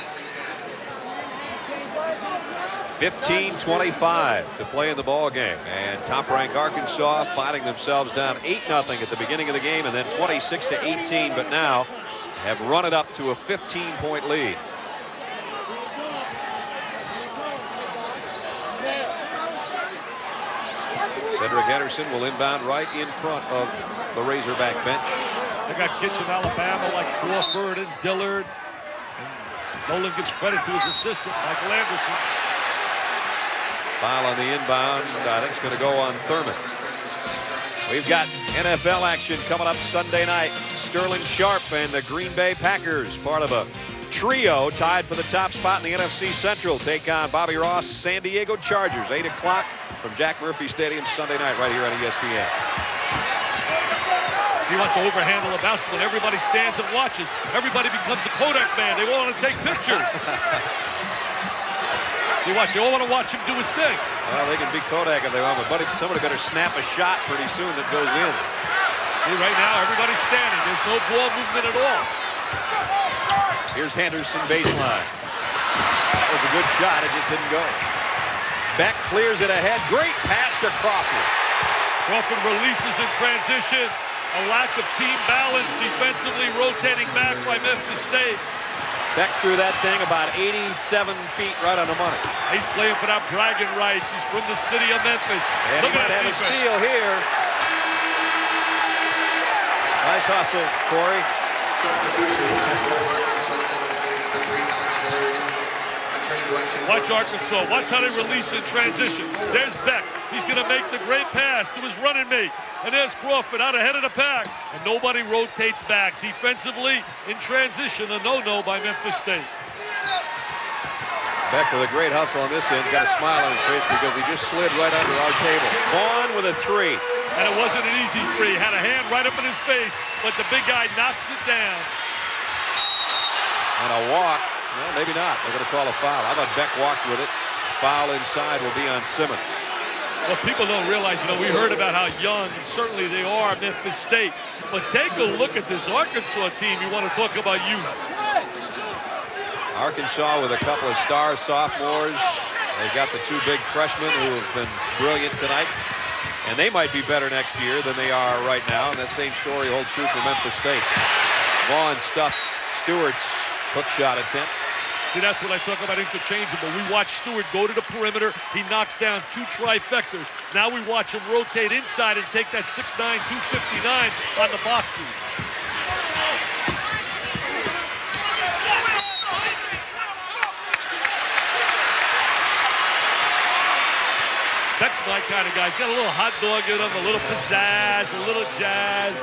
15-25 to play in the ball game, and top-ranked Arkansas fighting themselves down 8-0 at the beginning of the game, and then 26-18, but now have run it up to a 15-point lead. Cedric Henderson will inbound right in front of the Razorback bench. They got kids from Alabama like Crawford and Dillard. And Nolan gives credit to his assistant, Michael Anderson. Foul on the inbound. I think it's going to go on Thurman. We've got NFL action coming up Sunday night. Sterling Sharp and the Green Bay Packers, part of a trio tied for the top spot in the NFC Central, take on Bobby Ross' San Diego Chargers. 8 o'clock from Jack Murphy Stadium Sunday night right here on ESPN. He wants to overhandle the basketball, and everybody stands and watches. Everybody becomes a Kodak man. They all want to take pictures. See, watch. You all want to watch him do his thing. Well, they can beat Kodak if they want, but somebody better snap a shot pretty soon that goes in. See, right now, everybody's standing. There's no ball movement at all. Here's Henderson baseline. That was a good shot. It just didn't go. Beck clears it ahead. Great pass to Crawford. Crawford releases in transition. A lack of team balance defensively, rotating back by Memphis State. Beck threw that thing about 87 feet right on the money. He's playing for that bragging rights. He's from the city of Memphis. And Look he might at that have a defense. steal here. Nice hustle, Corey. Watch Arkansas. Watch how they release in transition. There's Beck. He's going to make the great pass to his running mate. And there's Crawford out ahead of the pack. And nobody rotates back. Defensively, in transition, a no-no by Memphis State. Beck with a great hustle on this end. He's got a smile on his face because he just slid right under our table. Vaughn with a three. And it wasn't an easy three. Had a hand right up in his face, but the big guy knocks it down. And a walk. Well, maybe not. They're going to call a foul. How about Beck walked with it? Foul inside will be on Simmons. Well, people don't realize, we heard about how young, and certainly they are, Memphis State. But take a look at this Arkansas team. You want to talk about youth. Arkansas with a couple of star sophomores. They've got the two big freshmen who have been brilliant tonight. And they might be better next year than they are right now. And that same story holds true for Memphis State. Vaughn stuffed Stewart's hook shot attempt. See, that's what I talk about interchangeable. We watch Stewart go to the perimeter. He knocks down two trifectors. Now we watch him rotate inside and take that 6'9", 259 on the boxes. That's my kind of guy. He's got a little hot dog in him, a little pizzazz, a little jazz.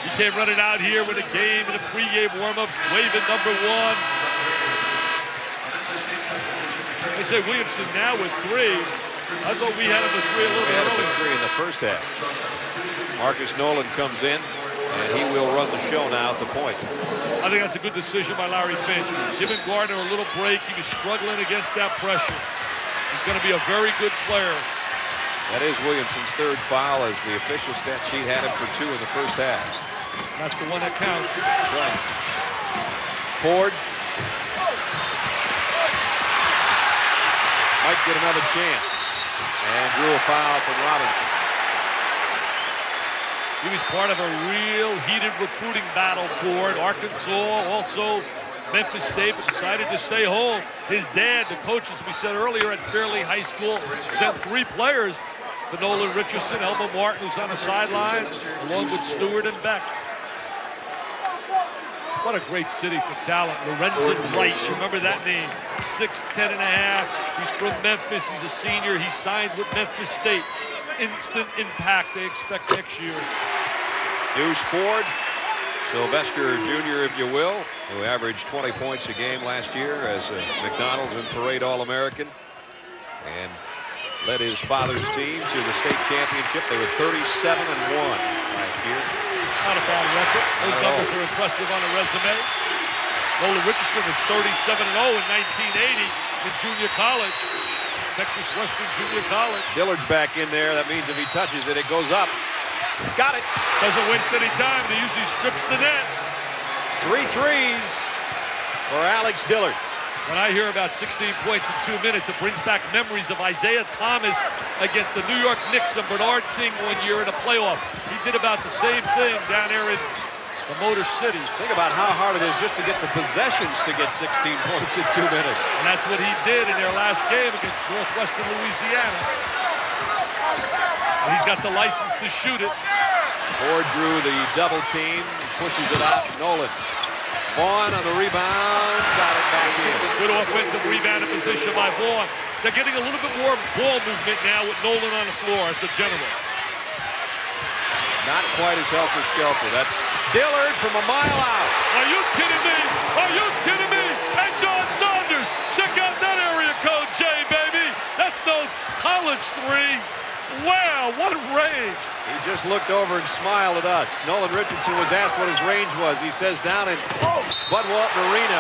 He came running out here with a game and a pregame warm-ups, waving number 1. They say Williamson now with 3. I thought we had him with 3 a little bit earlier. With 3 in the first half. Marcus Nolan comes in, and he will run the show now at the point. I think that's a good decision by Larry Finch. Giving Gardner a little break. He was struggling against that pressure. He's going to be a very good player. That is Williamson's 3rd foul, as the official stat sheet had him for 2 in the first half. That's the one that counts. That's right. Ford might get another chance. And drew a foul from Robinson. He was part of a real heated recruiting battle for it. Arkansas, also Memphis State, but decided to stay home. His dad, the coach, as we said earlier, at Fairley High School, sent 3 players to Nolan Richardson, Elmo Martin, who's on the sideline, along with Stewart and Beck. What a great city for talent. Lorenzen Wright, you remember that name? 6'10 and a half. He's from Memphis. He's a senior. He signed with Memphis State. Instant impact they expect next year. Deuce Ford, Sylvester Jr., if you will, who averaged 20 points a game last year as a McDonald's and Parade All-American, and led his father's team to the state championship. They were 37-1 last year. Not a bad record. Those numbers are impressive on a resume. Nolan Richardson was 37-0 in 1980 in junior college. Texas Western Junior College. Dillard's back in there. That means if he touches it, it goes up. Got it. Doesn't waste any time. He usually strips the net. 3 threes for Alex Dillard. When I hear about 16 points in 2 minutes, it brings back memories of Isaiah Thomas against the New York Knicks and Bernard King one year in a playoff. He did about the same thing down there in the Motor City. Think about how hard it is just to get the possessions to get 16 points in 2 minutes. And that's what he did in their last game against Northwestern Louisiana. And he's got the license to shoot it. Ford drew the double team, pushes it out. Nolan. Vaughn on the rebound, got it back in. Good offensive rebound in position by Vaughn. They're getting a little bit more ball movement now with Nolan on the floor as the general. Not quite as helter-skelter. That's Dillard from a mile out. Are you kidding me? Are you kidding me? And John Saunders, check out that area code J, baby. That's no college 3. Wow, what range. He just looked over and smiled at us. Nolan Richardson was asked what his range was. He says down in Bud Walton Arena,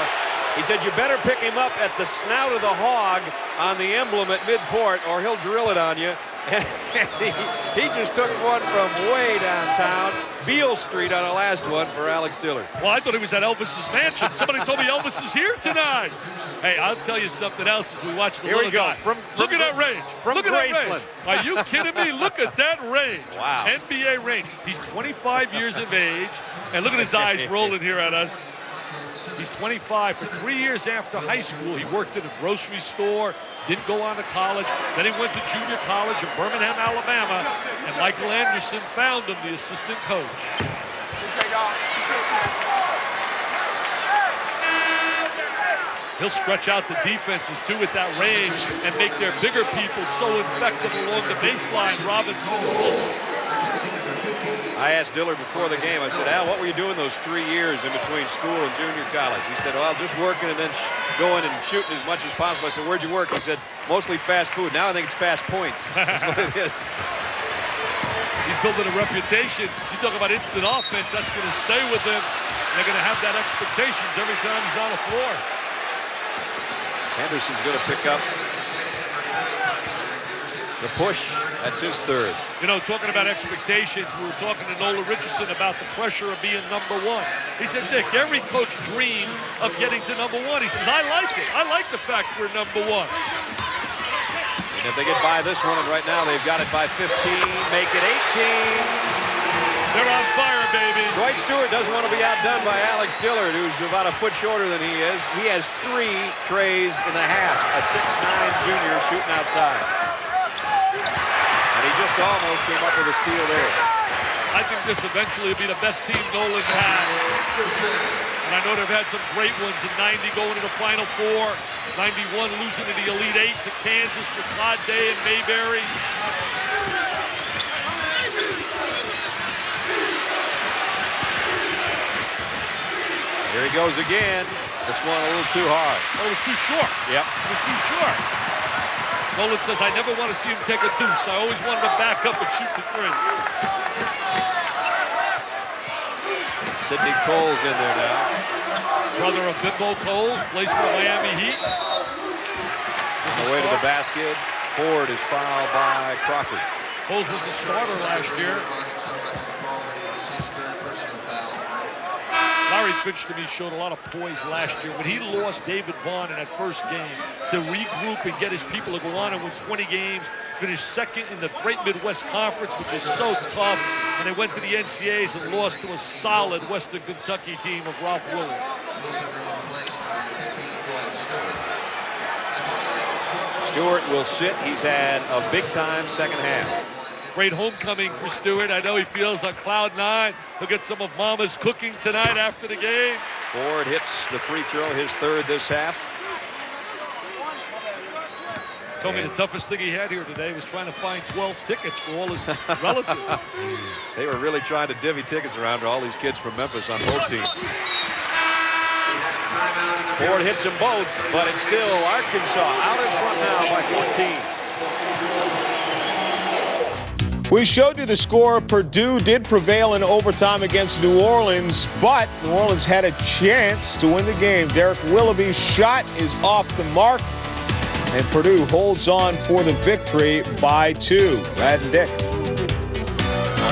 he said, you better pick him up at the snout of the hog on the emblem at midcourt or he'll drill it on you. he just took one from way downtown, Beale Street on the last one for Alex Dillard. Well, I thought he was at Elvis's mansion. Somebody told me Elvis is here tonight. Hey, I'll tell you something else as we watch the Here little we go. guy. Look at that range. From Look at that Graceland. range. Are you kidding me? Look at that range. Wow. NBA range. He's 25 years of age. And look at his eyes rolling here at us. He's 25. For 3 years after high school, he worked at a grocery store, didn't go on to college. Then he went to junior college in Birmingham, Alabama, and Michael Anderson found him, the assistant coach. He'll stretch out the defenses, too, with that range and make their bigger people so effective along the baseline, Robinson and Wilson. I asked Dillard before the game, I said, Al, what were you doing those 3 years in between school and junior college? He said, well, just working and then going and shooting as much as possible. I said, where'd you work? He said, mostly fast food. Now I think it's fast points. That's what it is. He's building a reputation. You talk about instant offense, that's going to stay with him. They're going to have that expectations every time he's on the floor. Henderson's going to pick up the push. That's his third. You know, talking about expectations, we were talking to Nola Richardson about the pressure of being number one. He said, Nick, every coach dreams of getting to number one. He says, I like it. I like the fact we're number one. And if they get by this one, and right now they've got it by 15, make it 18. They're on fire, baby. Dwight Stewart doesn't want to be outdone by Alex Dillard, who's about a foot shorter than he is. He has 3 trays in the half. A 6'9" junior shooting outside. And he just almost came up with a steal there. I think this eventually will be the best team Nolan's had. And I know they've had some great ones in 90 going to the Final Four. 91 losing to the Elite Eight to Kansas for Todd Day and Mayberry. Here he goes again. This one a little too hard. Oh, it was too short. Yep. It was too short. Nolan says, I never want to see him take a deuce. I always want him to back up and shoot the three. Sidney Cole's in there now. Brother of Bimbo Coles, plays for Miami Heat. On the way to the basket. Ford is fouled by Crawford. Coles was a starter last year. Larry Finch, to me, showed a lot of poise last year. When he lost David Vaughn in that first game, to regroup and get his people to go on and win 20 games, finished second in the Great Midwest Conference, which is so tough. And they went to the NCAAs and lost to a solid Western Kentucky team of Ralph Willard. Stewart will sit. He's had a big-time second half. Great homecoming for Stewart. I know he feels on cloud 9. He'll get some of Mama's cooking tonight after the game. Ford hits the free throw, his third this half. Told me the toughest thing he had here today was trying to find 12 tickets for all his relatives. They were really trying to divvy tickets around to all these kids from Memphis on both teams. Ford hits them both, but it's still Arkansas out in front now by 14. We showed you the score. Purdue did prevail in overtime against New Orleans, but New Orleans had a chance to win the game. Derek Willoughby's shot is off the mark, and Purdue holds on for the victory by 2. Brad and Dick. All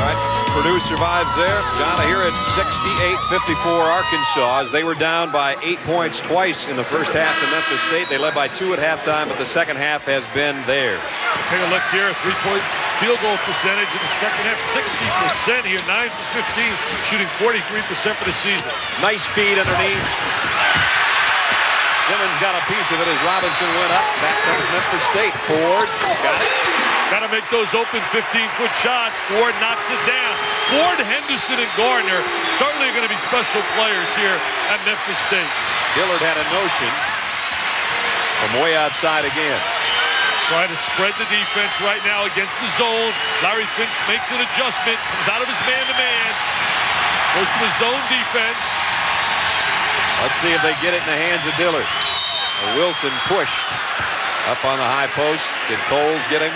right, Purdue survives there. John, here at 68-54 Arkansas, as they were down by 8 points twice in the first half to Memphis State. They led by 2 at halftime, but the second half has been theirs. Take a look here, three-point field goal percentage in the second half, 60% here, 9 for 15, shooting 43% for the season. Nice feed underneath. Simmons got a piece of it as Robinson went up. Back comes Memphis State. Ford got it. Got to make those open 15-foot shots. Ford knocks it down. Ford, Henderson, and Gardner certainly going to be special players here at Memphis State. Dillard had a notion from way outside again. Trying to spread the defense right now against the zone. Larry Finch makes an adjustment, comes out of his man-to-man, goes to the zone defense. Let's see if they get it in the hands of Dillard. Wilson pushed up on the high post. Did Coles get him?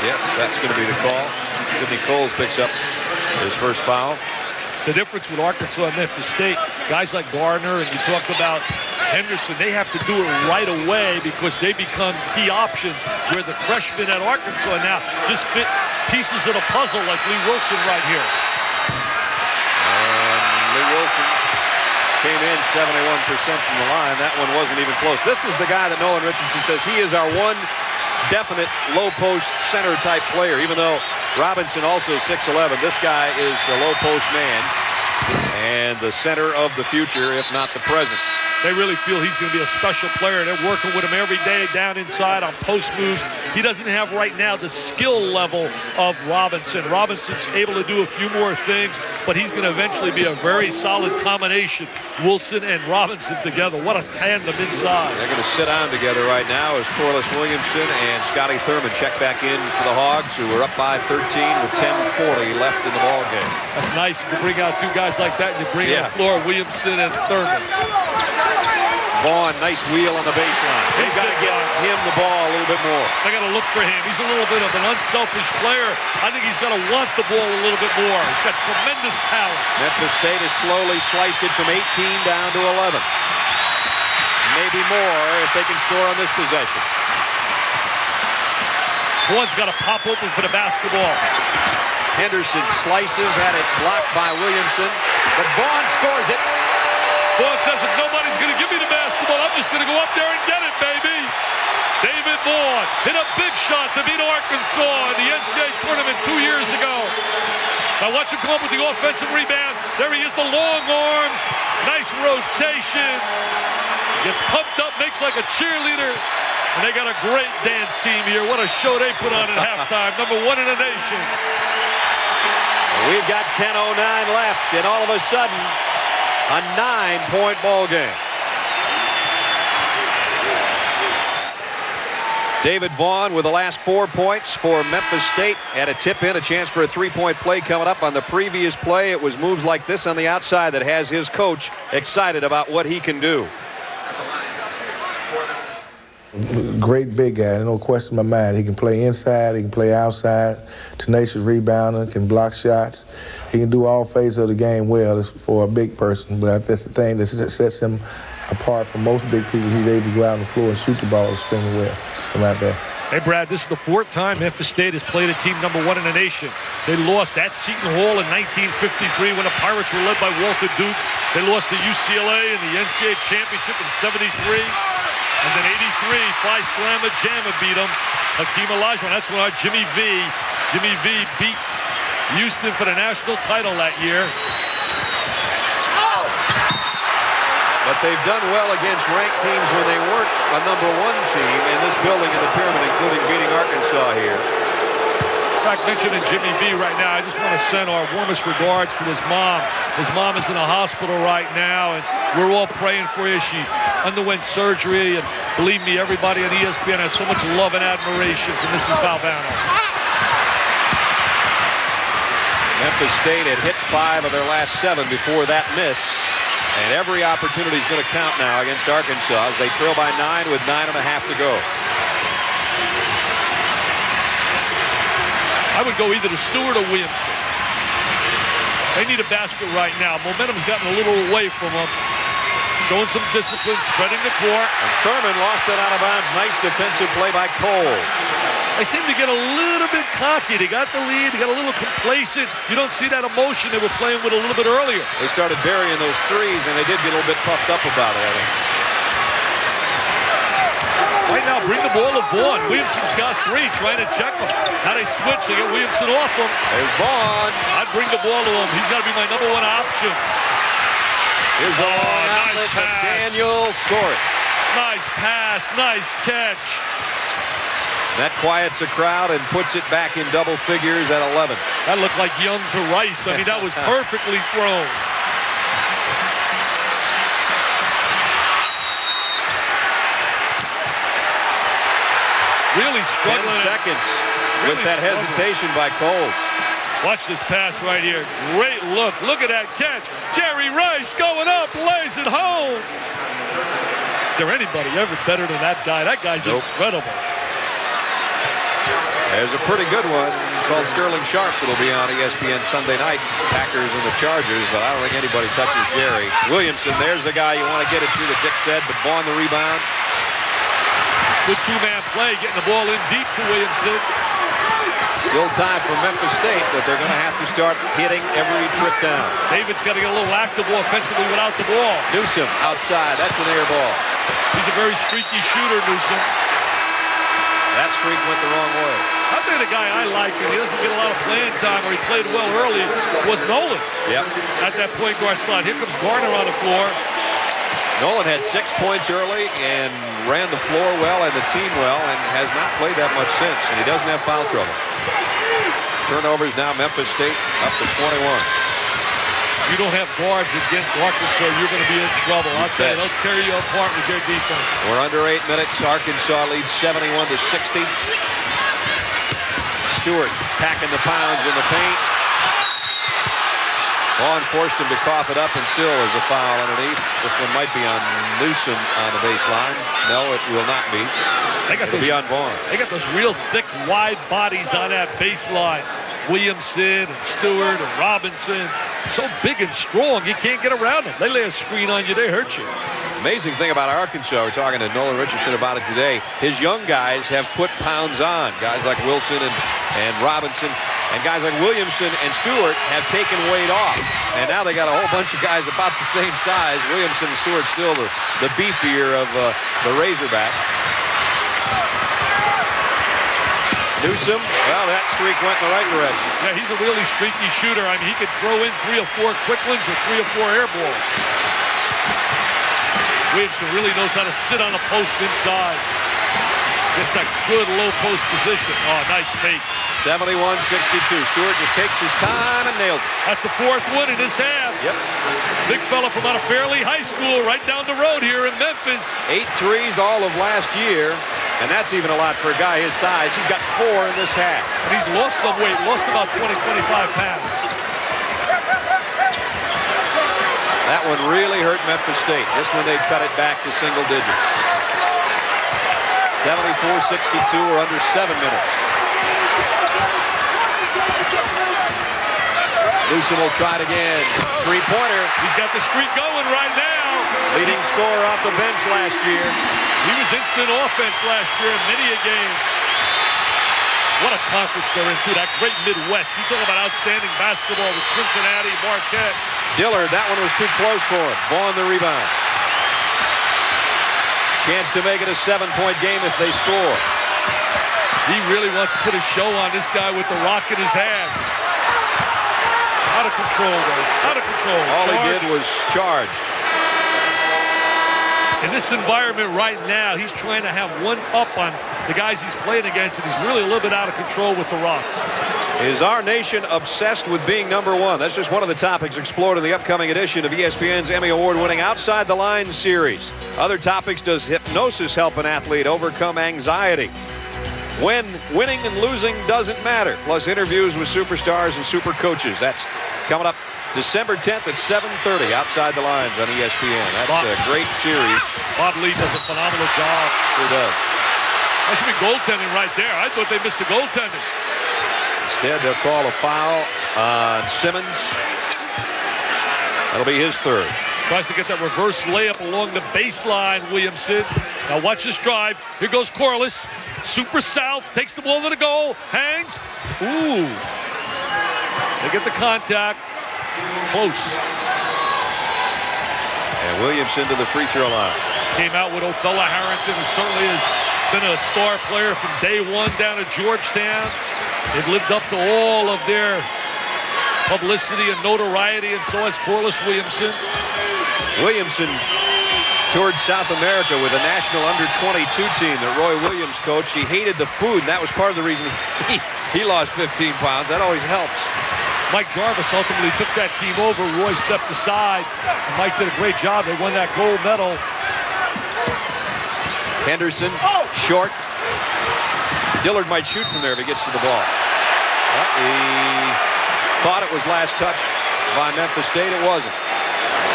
Yes, that's going to be the call. Sidney Coles picks up his first foul. The difference with Arkansas and Memphis State, guys like Gardner, and you talked about Henderson, they have to do it right away because they become key options, where the freshmen at Arkansas now just fit pieces of the puzzle like Lee Wilson right here. And Lee Wilson came in 71% from the line. That one wasn't even close. This is the guy that Nolan Richardson says he is our one definite low post center type player. Even though Robinson also 6'11", this guy is a low post man and the center of the future, if not the present. They really feel he's going to be a special player. They're working with him every day down inside on post moves. He doesn't have right now the skill level of Robinson. Robinson's able to do a few more things, but he's going to eventually be a very solid combination. Wilson and Robinson together. What a tandem inside. They're going to sit down together right now as Corliss Williamson and Scotty Thurman check back in for the Hogs, who are up by 13 with 10:40 left in the ball game. That's nice. You can bring out two guys like that, and you bring out Floor, Williamson, and Thurman. Vaughn, nice wheel on the baseline. He's got to get him the ball a little bit more. They got to look for him. He's a little bit of an unselfish player. I think he's got to want the ball a little bit more. He's got tremendous talent. Memphis State has slowly sliced it from 18 down to 11. Maybe more if they can score on this possession. Vaughn's got to pop open for the basketball. Henderson slices, had it blocked by Williamson, but Vaughn scores it. Vaughn says, if nobody's going to give me the basketball, I'm just going to go up there and get it, baby. David Vaughn hit a big shot to beat Arkansas in the NCAA tournament 2 years ago. Now watch him come up with the offensive rebound. There he is, the long arms. Nice rotation. Gets pumped up, makes like a cheerleader. And they got a great dance team here. What a show they put on at halftime. #1 in the nation. We've got 10:09 left, and all of a sudden, a 9-point ball game. David Vaughn with the last 4 points for Memphis State. Had a tip in, a chance for a 3-point play coming up on the previous play. It was moves like this on the outside that has his coach excited about what he can do. Great big guy, no question in my mind. He can play inside, he can play outside, tenacious rebounder, can block shots. He can do all phases of the game well for a big person, but that's the thing that sets him apart from most big people. He's able to go out on the floor and shoot the ball extremely well from out there. Hey, Brad, this is the 4th time Memphis State has played a team #1 in the nation. They lost at Seton Hall in 1953 when the Pirates were led by Walter Dukes. They lost to UCLA in the NCAA championship in '73. And then 83, Phi Slamma Jamma beat them. Hakeem Olajuwon, that's when our Jimmy V beat Houston for the national title that year. But they've done well against ranked teams when they weren't a #1 team in this building in the Pyramid, including beating Arkansas here. In fact, mentioning Jimmy V right now, I just want to send our warmest regards to his mom. His mom is in a hospital right now, and we're all praying for you. She underwent surgery, and believe me, everybody on ESPN has so much love and admiration for Mrs. Valvano. Memphis State had hit 5 of their last 7 before that miss. And every opportunity is going to count now against Arkansas as they trail by 9 with 9.5 to go. I would go either to Stewart or Williamson. They need a basket right now. Momentum's gotten a little away from them. Showing some discipline, spreading the court. And Thurman lost it out of bounds. Nice defensive play by Cole. They seem to get a little bit cocky. They got the lead. They got a little complacent. You don't see that emotion they were playing with a little bit earlier. They started burying those threes, and they did get a little bit puffed up about it, I think. Right now, bring the ball to Vaughn. Williamson's got 3, trying to check him. Now they switch. They get Williamson off him. There's Vaughn. I'd bring the ball to him. He's got to be my #1 option. Here's a long nice pass. Daniel score it. Nice pass. Nice catch. That quiets the crowd and puts it back in double figures at 11. That looked like Young to Rice. I mean, that was perfectly thrown. Really struggling. 10 seconds with that hesitation by Cole. Watch this pass right here. Great look. Look at that catch. Jerry Rice going up, lays it home. Is there anybody ever better than that guy? That guy's incredible. There's a pretty good one called Sterling Sharp that'll be on ESPN Sunday night. Packers and the Chargers, but I don't think anybody touches Jerry. Williamson, there's the guy you want to get it to that Dick said, but Vaughn the rebound. Good two-man play, getting the ball in deep to Williamson. Still time for Memphis State, but they're going to have to start hitting every trip down. David's got to get a little active offensively without the ball. Newsom outside. That's an air ball. He's a very streaky shooter, Newsom. That streak went the wrong way. I think the guy I like, and he doesn't get a lot of playing time, or he played well early, was Nolan. Yep. At that point guard slot. Here comes Garner on the floor. Nolan had 6 points early and ran the floor well and the team well and has not played that much since, and he doesn't have foul trouble. Turnovers now, Memphis State up to 21. You don't have guards against Arkansas, you're going to be in trouble. I'll tell you, they'll tear you apart with their defense. We're under 8 minutes. Arkansas leads 71-60. Stewart packing the pounds in the paint. Vaughn forced him to cough it up, and still is a foul underneath. This one might be on Newsom on the baseline. No, it will not be. It'll be on Vaughn. They got those real thick, wide bodies on that baseline. Williamson and Stewart and Robinson. So big and strong, you can't get around them. They lay a screen on you, they hurt you. Amazing thing about Arkansas, we're talking to Nolan Richardson about it today. His young guys have put pounds on. Guys like Wilson and Robinson. And guys like Williamson and Stewart have taken weight off. And now they got a whole bunch of guys about the same size. Williamson and Stewart still the beefier of the Razorbacks. Newsom, well, that streak went in the right direction. Yeah, he's a really streaky shooter. I mean, he could throw in 3 or 4 quick ones or 3 or 4 air balls. Williamson really knows how to sit on a post inside. Gets that good low post position. Oh, nice fake. 71-62. Stewart just takes his time and nails it. That's the 4th one in his half. Yep. Big fella from out of Fairley High School right down the road here in Memphis. 8 threes all of last year, and that's even a lot for a guy his size. He's got 4 in this half. And he's lost some weight, lost about 20, 25 pounds. That one really hurt Memphis State. This one they cut it back to single digits. 74-62, or under 7 minutes. Newsom will try it again. 3-pointer. He's got the streak going right now. Leading scorer off the bench last year. He was instant offense last year in many a game. What a conference they're in, too. That great Midwest. You talk about outstanding basketball with Cincinnati, Marquette. Dillard, that one was too close for him. Vaughn the rebound. Chance to make it a 7-point game if they score. He really wants to put a show on this guy with the rock in his hand. Out of control, though. Out of control. All he did was charged. In this environment right now, he's trying to have one up on the guys he's playing against, and he's really a little bit out of control with the rock. Is our nation obsessed with being #1? That's just one of the topics explored in the upcoming edition of ESPN's Emmy Award-winning Outside the Lines series. Other topics: does hypnosis help an athlete overcome anxiety? When winning and losing doesn't matter. Plus interviews with superstars and super coaches. That's coming up December 10th at 7:30 Outside the Lines on ESPN. That's a great series. Bob Lee does a phenomenal job. Sure does. That should be goaltending right there. I thought they missed the goaltending. Instead, they'll call a foul on Simmons. That'll be his 3rd. Tries to get that reverse layup along the baseline, Williamson. Now watch this drive. Here goes Corliss. Super south, takes the ball to the goal, hangs. Ooh. They get the contact. Close. And Williamson to the free throw line. Came out with Othella Harrington, who certainly has been a star player from day one down at Georgetown. They've lived up to all of their publicity and notoriety, and so has Corliss Williamson. Williamson toured South America with a national under-22 team that Roy Williams coached. He hated the food, and that was part of the reason he lost 15 pounds. That always helps. Mike Jarvis ultimately took that team over. Roy stepped aside. Mike did a great job. They won that gold medal. Henderson, short. Dillard might shoot from there if he gets to the ball. He thought it was last touch by Memphis State. It wasn't.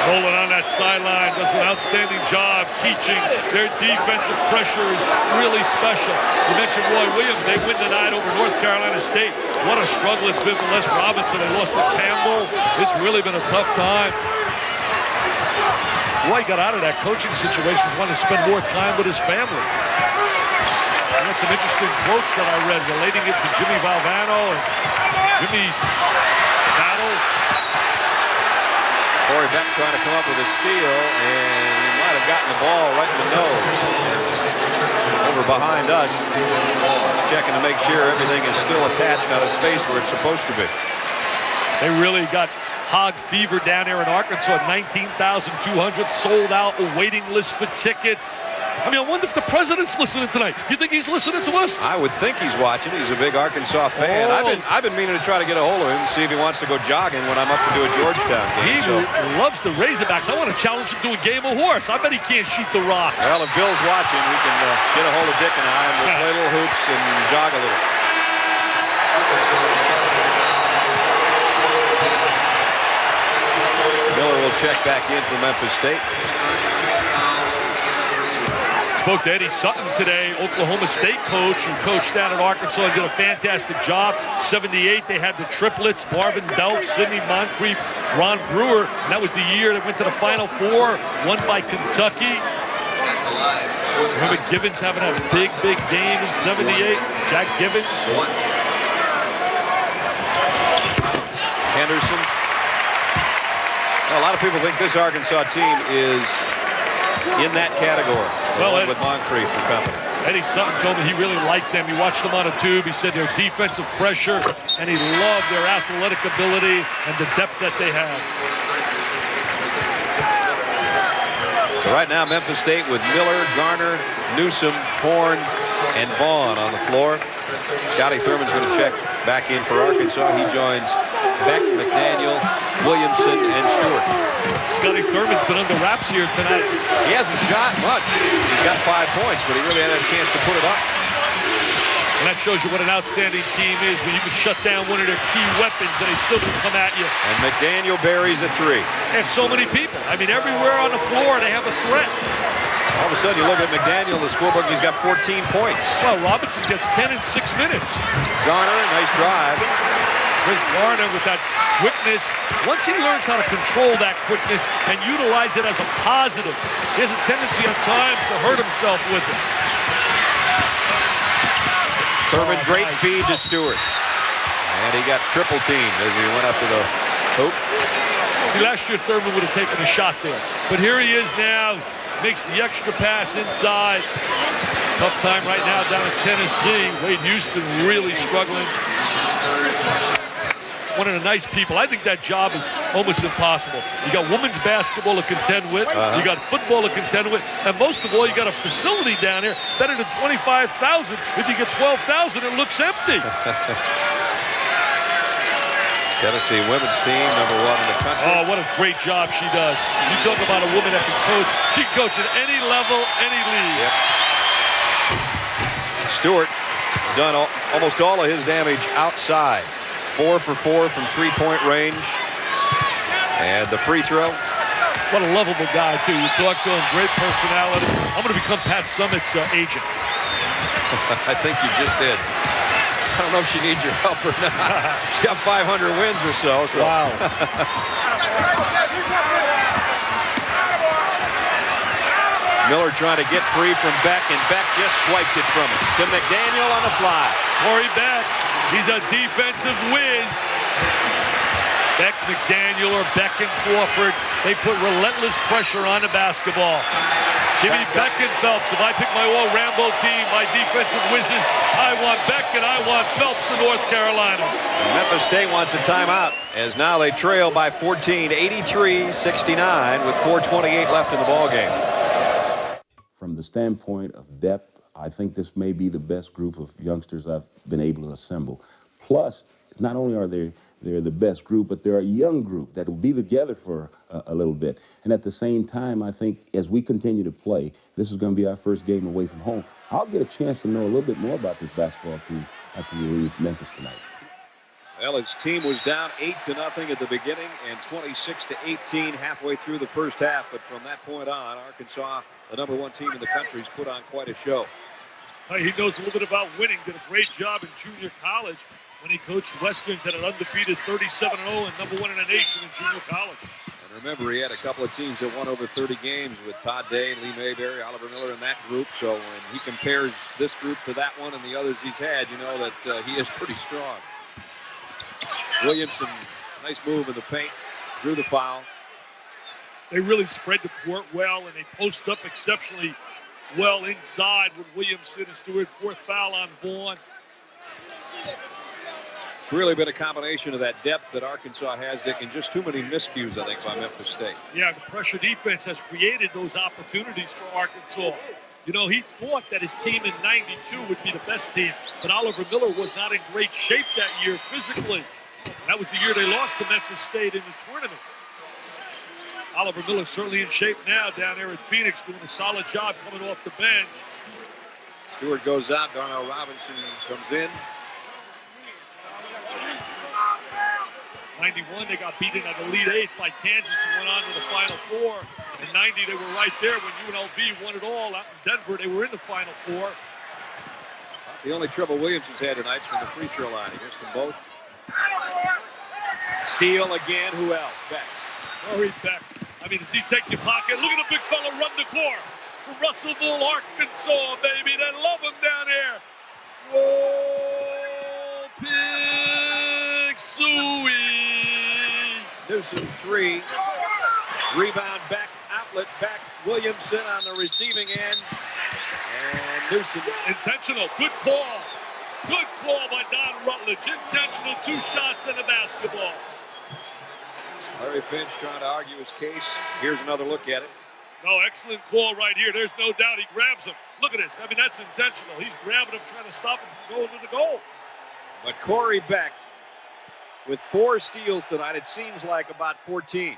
Nolan on that sideline does an outstanding job teaching. Their defensive pressure is really special. You mentioned Roy Williams. They win tonight over North Carolina State. What a struggle it's been for Les Robinson. They lost to Campbell. It's really been a tough time. Roy got out of that coaching situation, wanted to spend more time with his family. I had some interesting quotes that I read relating it to Jimmy Valvano and Jimmy's battle. Corey Beck trying to come up with a steal, and he might have gotten the ball right in the nose. Over behind us, checking to make sure everything is still attached on his face where it's supposed to be. They really got hog fever down there in Arkansas. 19,200 sold out, a waiting list for tickets. I mean, I wonder if the president's listening tonight. You think he's listening to us? I would think he's watching. He's a big Arkansas fan. Oh. I've been meaning to try to get a hold of him and see if he wants to go jogging when I'm up to do a Georgetown game. He loves the Razorbacks. I want to challenge him to a game of horse. I bet he can't shoot the rock. Well, if Bill's watching, we can get a hold of Dick and I, and we'll play little hoops and jog a little. Miller will check back in for Memphis State. Spoke to Eddie Sutton today, Oklahoma State coach, who coached down at Arkansas and did a fantastic job. 78, they had the triplets, Marvin Delph, Sidney Moncrief, Ron Brewer. And that was the year they went to the Final Four, won by Kentucky. Remember Gibbons having a big game in 78? Jack Gibbons. Henderson. Well, a lot of people think this Arkansas team is in that category. Well, with Moncrief and company. Eddie Sutton told me he really liked them. He watched them on a tube. He said their defensive pressure, and he loved their athletic ability and the depth that they have. So right now, Memphis State with Miller, Garner, Newsom, Horn, and Vaughn on the floor. Scotty Thurman's going to check back in for Arkansas. He joins Beck, McDaniel, Williamson, and Stewart. Scotty Thurman's been under wraps here tonight. He hasn't shot much. He's got 5 points, but he really hadn't had a chance to put it up. And that shows you what an outstanding team is when you can shut down one of their key weapons and they still can come at you. And McDaniel buries a 3. They have so many people. I mean, everywhere on the floor they have a threat. All of a sudden, you look at McDaniel, the scorebook, he's got 14 points. Well, Robinson gets 10 in 6 minutes. Garner, nice drive. Chris Garner with that quickness. Once he learns how to control that quickness and utilize it as a positive, he has a tendency at times to hurt himself with it. Thurman, great feed to Stewart. And he got triple teamed as he went up to the hoop. See, last year Thurman would have taken a shot there. But here he is now, makes the extra pass inside. Tough time right now down in Tennessee. Wade Houston really struggling. One of the nice people. I think that job is almost impossible. You got women's basketball to contend with. You got football to contend with. And most of all, you got a facility down here better than 25,000. If you get 12,000, it looks empty. Tennessee women's team, #1 in the country. Oh, what a great job she does. You talk about a woman that can coach. She can coach at any level, any league. Yep. Stewart has done almost all of his damage outside. 4 for 4 from three-point range. And the free throw. What a lovable guy, too. You talk to him, great personality. I'm going to become Pat Summitt's agent. I think you just did. I don't know if she needs your help or not. She's got 500 wins or so. Wow. Miller trying to get free from Beck, and Beck just swiped it from him. To McDaniel on the fly. Corey Beck, he's a defensive whiz. Beck, McDaniel, or Beck and Crawford, they put relentless pressure on the basketball. Give me Beck and Phelps. If I pick my all Rambo team, my defensive whizzes, I want Beck and I want Phelps in North Carolina. And Memphis State wants a timeout, as now they trail by 14, 83-69, with 4:28 left in the ballgame. From the standpoint of depth, I think this may be the best group of youngsters I've been able to assemble. Plus, not only are they're the best group, but they're a young group that will be together for a little bit. And at the same time, I think as we continue to play, this is going to be our first game away from home. I'll get a chance to know a little bit more about this basketball team after we leave Memphis tonight. Well, his team was down 8-0 at the beginning and 26-18 halfway through the first half. But from that point on, Arkansas, the #1 team in the country, has put on quite a show. He knows a little bit about winning. Did a great job in junior college when he coached Western to an undefeated 37-0 and #1 in the nation in junior college. And remember, he had a couple of teams that won over 30 games with Todd Day, Lee Mayberry, Oliver Miller in that group. So when he compares this group to that one and the others he's had, you know that he is pretty strong. Williamson, nice move in the paint, drew the foul. They really spread the court well, and they post up exceptionally well inside with Williamson and Stewart. 4th foul on Vaughn. It's really been a combination of that depth that Arkansas has, Dick, and just too many miscues, I think, by Memphis State. Yeah, the pressure defense has created those opportunities for Arkansas. You know, he thought that his team in '92 would be the best team, but Oliver Miller was not in great shape that year physically. That was the year they lost to Memphis State in the tournament. Oliver Miller certainly in shape now down there at Phoenix, doing a solid job coming off the bench. Stewart goes out. Darnell Robinson comes in. 91, they got beaten at Elite 8 by Kansas and went on to the Final Four. In 90, they were right there when UNLV won it all. Out in Denver, they were in the Final Four. The only trouble Williamson's had tonight is from the free throw line. He missed them both. Steele again. Who else? Beck. Murray Beck. I mean, does he take your pocket? Look at the big fella run the court from Russellville, Arkansas, baby. They love him down there. Whoa, Big Suey. Newsom 3. Rebound back, outlet back. Williamson on the receiving end. And Newsom. Intentional. Good call. Good call by Don Rutledge. Intentional 2 shots and a basketball. Larry Finch trying to argue his case. Here's another look at it. No, excellent call right here. There's no doubt he grabs him. Look at this. I mean, that's intentional. He's grabbing him, trying to stop him from going to the goal. But Corey Beck with 4 steals tonight, it seems like about 14.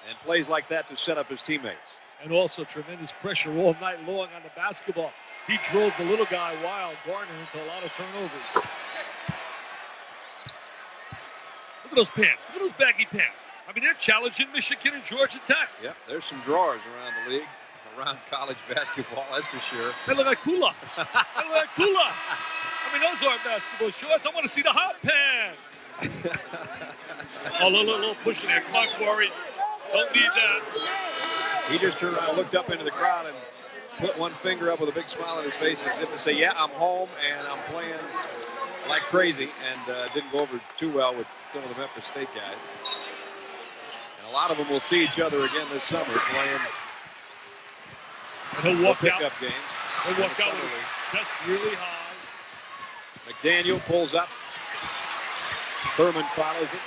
And plays like that to set up his teammates. And also tremendous pressure all night long on the basketball. He drove the little guy wild, Garner, into a lot of turnovers. Look at those pants. Look at those baggy pants. I mean, they're challenging Michigan and Georgia Tech. Yep, there's some drawers around the league, around college basketball, that's for sure. They look like culottes. They look like culottes. I mean, those aren't basketball shorts. I want to see the hot pants. Oh, a little push in there. Come on, Corey. Don't need that. He just turned around, looked up into the crowd, and put one finger up with a big smile on his face as if to say, yeah, I'm home and I'm playing like crazy, and didn't go over too well with some of the Memphis State guys. And a lot of them will see each other again this summer playing and he'll walk pickup out. games. He'll walk out with just really high. McDaniel pulls up. Thurman follows it.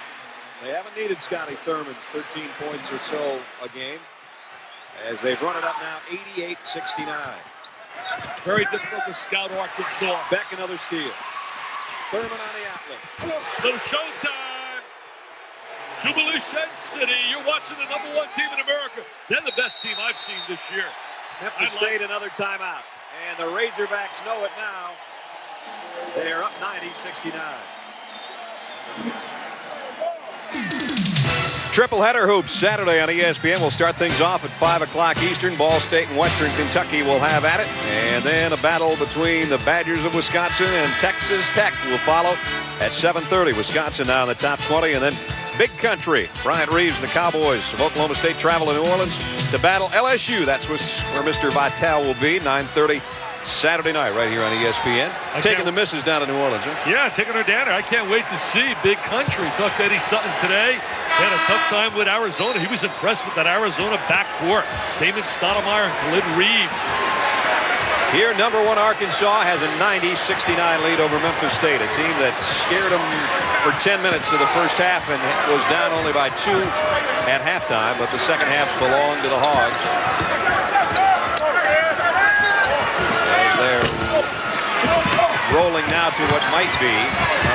They haven't needed Scotty Thurman's 13 points or so a game, as they've run it up now 88-69. Very difficult to scout Arkansas. Beck another steal. Thurman on the outlet. Little showtime. Jubilee Shed City. You're watching the #1 team in America. They're the best team I've seen this year. Memphis State another timeout. And the Razorbacks know it now. They are up 90-69. Triple header hoops Saturday on ESPN. We'll start things off at 5 o'clock Eastern. Ball State and Western Kentucky will have at it. And then a battle between the Badgers of Wisconsin and Texas Tech will follow at 7:30. Wisconsin now in the top 20. And then Big Country. Bryant Reeves and the Cowboys of Oklahoma State travel to New Orleans to battle LSU. That's where Mr. Vitale will be. 9:30 Saturday night right here on ESPN. Taking the missus down to New Orleans, huh? Yeah, taking her down there. I can't wait to see Big Country. Talked to Eddie Sutton today. They had a tough time with Arizona. He was impressed with that Arizona backcourt. Damon Stoudemire and Khalid Reeves. Here, #1 Arkansas has a 90-69 lead over Memphis State, a team that scared them for 10 minutes of the first half and was down only by 2 at halftime, but the second half belonged to the Hogs. They're rolling now to what might be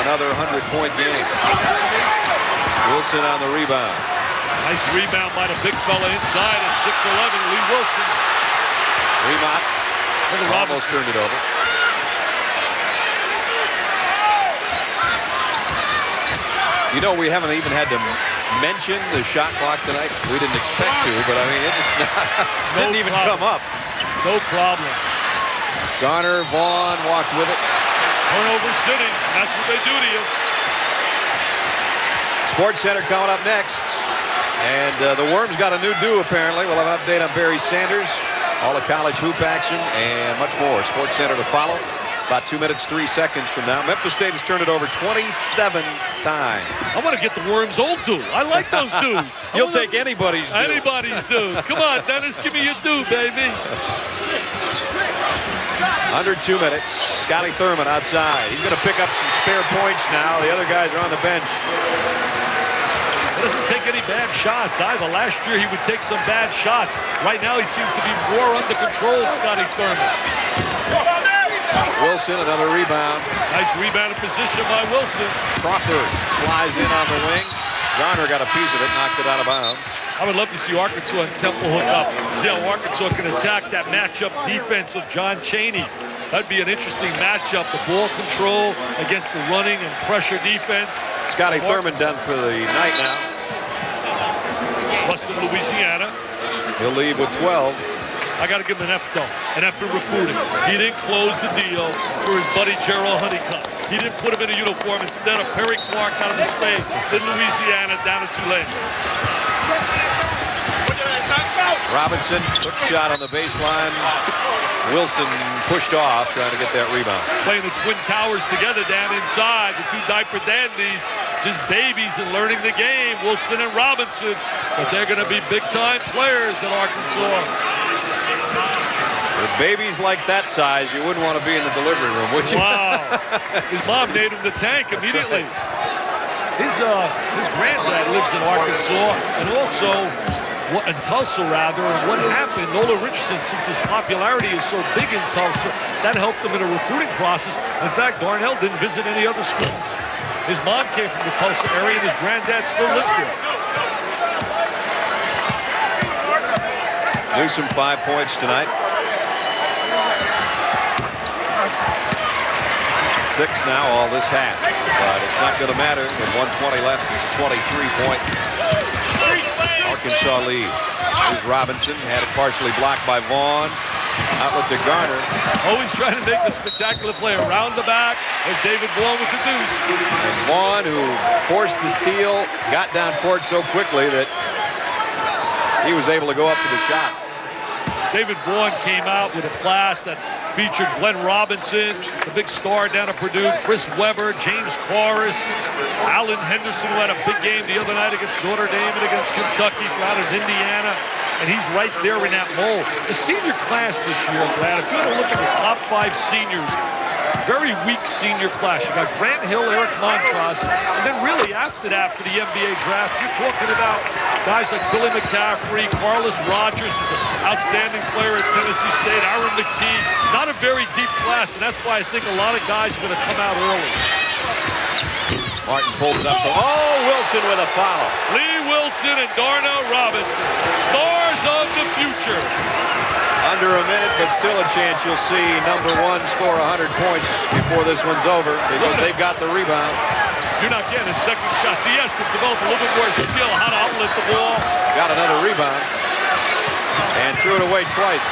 another 100-point game. Wilson on the rebound. Nice rebound by the big fella inside at 6'11", Lee Wilson. Remots almost turned it over. You know, we haven't even had to mention the shot clock tonight. We didn't expect to, but I mean, it just didn't even come up. No problem. Garner, Vaughn walked with it. Turnover City. That's what they do to you. Sports Center coming up next. And the Worms got a new do, apparently. We'll have an update on Barry Sanders, all the college hoop action, and much more. Sports Center to follow. About 2 minutes, 3 seconds from now. Memphis State has turned it over 27 times. I want to get the Worms' old do. I like those dues. You'll take anybody's do. Anybody's do. Come on, Dennis, give me your do, baby. Under 2 minutes. Scotty Thurman outside. He's going to pick up some spare points now. The other guys are on the bench. He doesn't take any bad shots either. Last year he would take some bad shots. Right now he seems to be more under control, Scotty Thurman. Wilson, another rebound. Nice rebound position by Wilson. Crawford flies in on the wing. Garner got a piece of it, knocked it out of bounds. I would love to see Arkansas and Temple hook up. See how Arkansas can attack that matchup defense of John Chaney. That'd be an interesting matchup. The ball control against the running and pressure defense. Scotty Thurman done for the night now. Western Louisiana. He'll leave with 12. I got to give him an F, though. An F for recruiting. He didn't close the deal for his buddy Gerald Honeycutt. He didn't put him in a uniform. Instead of Perry Clark out of the state in Louisiana down at Tulane. Robinson, hook shot on the baseline. Wilson pushed off, trying to get that rebound. Playing the Twin Towers together down inside. The two diaper dandies, just babies and learning the game. Wilson and Robinson. But they're going to be big-time players at Arkansas. With babies like that size, you wouldn't want to be in the delivery room, would you? Wow. His mom named him the Tank immediately. Right. His granddad lives in Arkansas, and also in Tulsa, rather. And what happened, Nola Richardson, since his popularity is so big in Tulsa, that helped him in a recruiting process. In fact, Darnell didn't visit any other schools. His mom came from the Tulsa area, and his granddad still lives there. Newsom 5 points tonight. 6 now all this half. But it's not going to matter with 1:20 left. It's a 23-point Arkansas lead. Here's Robinson. Had it partially blocked by Vaughn. Outlet to Garner. Always trying to make the spectacular play around the back as David Vaughn with the deuce. And Vaughn, who forced the steal, got down court so quickly that he was able to go up to the shot. David Vaughn came out with a class that featured Glenn Robinson, the big star down at Purdue, Chris Webber, James Corris, Alan Henderson, who had a big game the other night against Notre Dame and against Kentucky out of Indiana. And he's right there in that mold. The senior class this year, Brad, if you want to look at the top 5 seniors, very weak senior class. You got Grant Hill, Eric Montross, and then really after that, for the NBA draft, you're talking about guys like Billy McCaffrey, Carlos Rogers is an outstanding player at Tennessee State, Aaron McKee. Not a very deep class, and that's why I think a lot of guys are going to come out early. Martin pulls it up. Oh, Wilson with a foul. Lee Wilson and Darnell Robinson, stars of the future. Under a minute, but still a chance you'll see number 1 score 100 points before this one's over because they've got the rebound. You're not getting a second shot. So he has to develop a little bit more skill how to outlet the ball. Got another rebound and threw it away twice.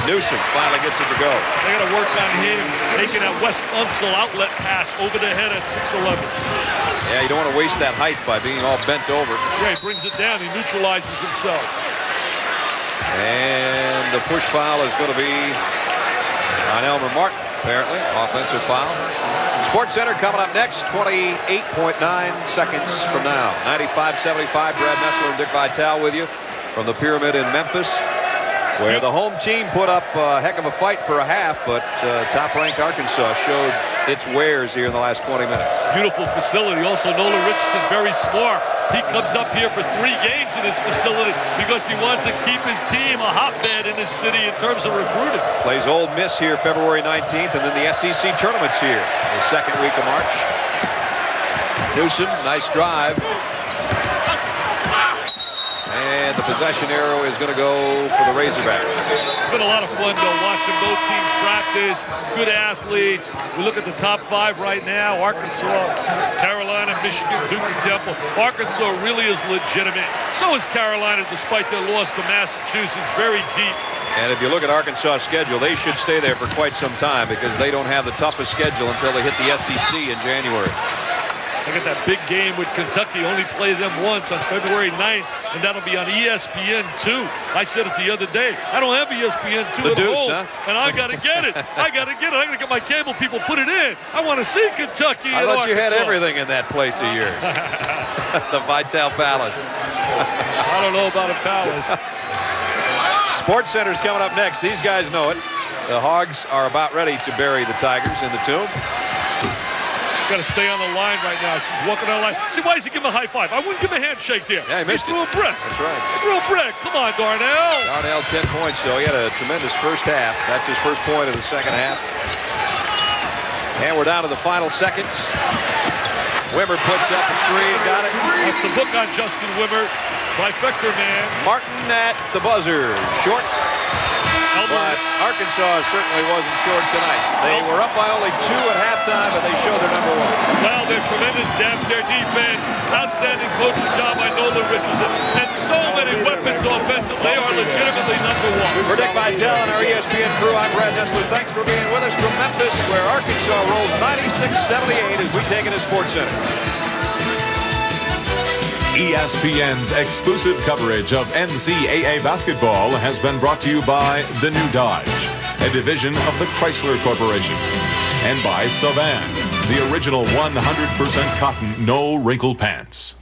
Newsom finally gets it to go. They got to work on him taking that West Unseld outlet pass over the head at 6'11". Yeah, you don't want to waste that height by being all bent over. Yeah, he brings it down. He neutralizes himself. And the push foul is going to be on Elmer Martin, apparently. Offensive foul. Sports Center coming up next, 28.9 seconds from now. 95-75, Brad Nessler and Dick Vitale with you from the Pyramid in Memphis, where the home team put up a heck of a fight for a half, but top-ranked Arkansas showed its wares here in the last 20 minutes. Beautiful facility. Also, Nola Richardson, very smart. He comes up here for 3 games in his facility because he wants to keep his team a hotbed in this city in terms of recruiting. Plays Ole Miss here February 19th, and then the SEC tournaments here the second week of March. Newsom, nice drive. And And the possession arrow is going to go for the Razorbacks. It's been a lot of fun, though, watching both teams practice. Good athletes. We look at the top 5 right now. Arkansas, Carolina, Michigan, Duke, and Temple. Arkansas really is legitimate. So is Carolina, despite their loss to Massachusetts. Very deep. And if you look at Arkansas' schedule, they should stay there for quite some time because they don't have the toughest schedule until they hit the SEC in January. They got that big game with Kentucky. Only play them once on February 9th, and that'll be on ESPN2. I said it the other day. I don't have ESPN2 The at Deuce, home, huh? and I got to get it. I got to get it. I got to get my cable people put it in. I want to see Kentucky I and thought you had Arkansas. everything in that place of yours. The Vital Palace. I don't know about a palace. Sports Center's coming up next. These guys know it. The Hogs are about ready to bury the Tigers in the tomb. He's got to stay on the line right now. He's walking on the line. See, why is he giving a high five? I wouldn't give him a handshake there. Yeah, he missed He's it. real brick. That's right. Real brick. Come on, Darnell. Darnell, 10 points, so he had a tremendous first half. That's his first point of the second half. And we're down to the final seconds. Wimmer puts up a 3. Got it. That's the book on Justin Wimmer. Trifecta man. Martin at the buzzer. Short. But Arkansas certainly wasn't short tonight. They were up by only 2 at halftime, but they showed their number 1. Well, their tremendous depth, their defense, outstanding coaching job by Nolan Richardson, and so many weapons offensively. They are legitimately number 1. For Dick Vitale and our ESPN crew, I'm Brad Nessler. Thanks for being with us from Memphis, where Arkansas rolls 96-78 as we take it to Sports Center. ESPN's exclusive coverage of NCAA basketball has been brought to you by the New Dodge, a division of the Chrysler Corporation, and by Savan, the original 100% cotton, no wrinkle pants.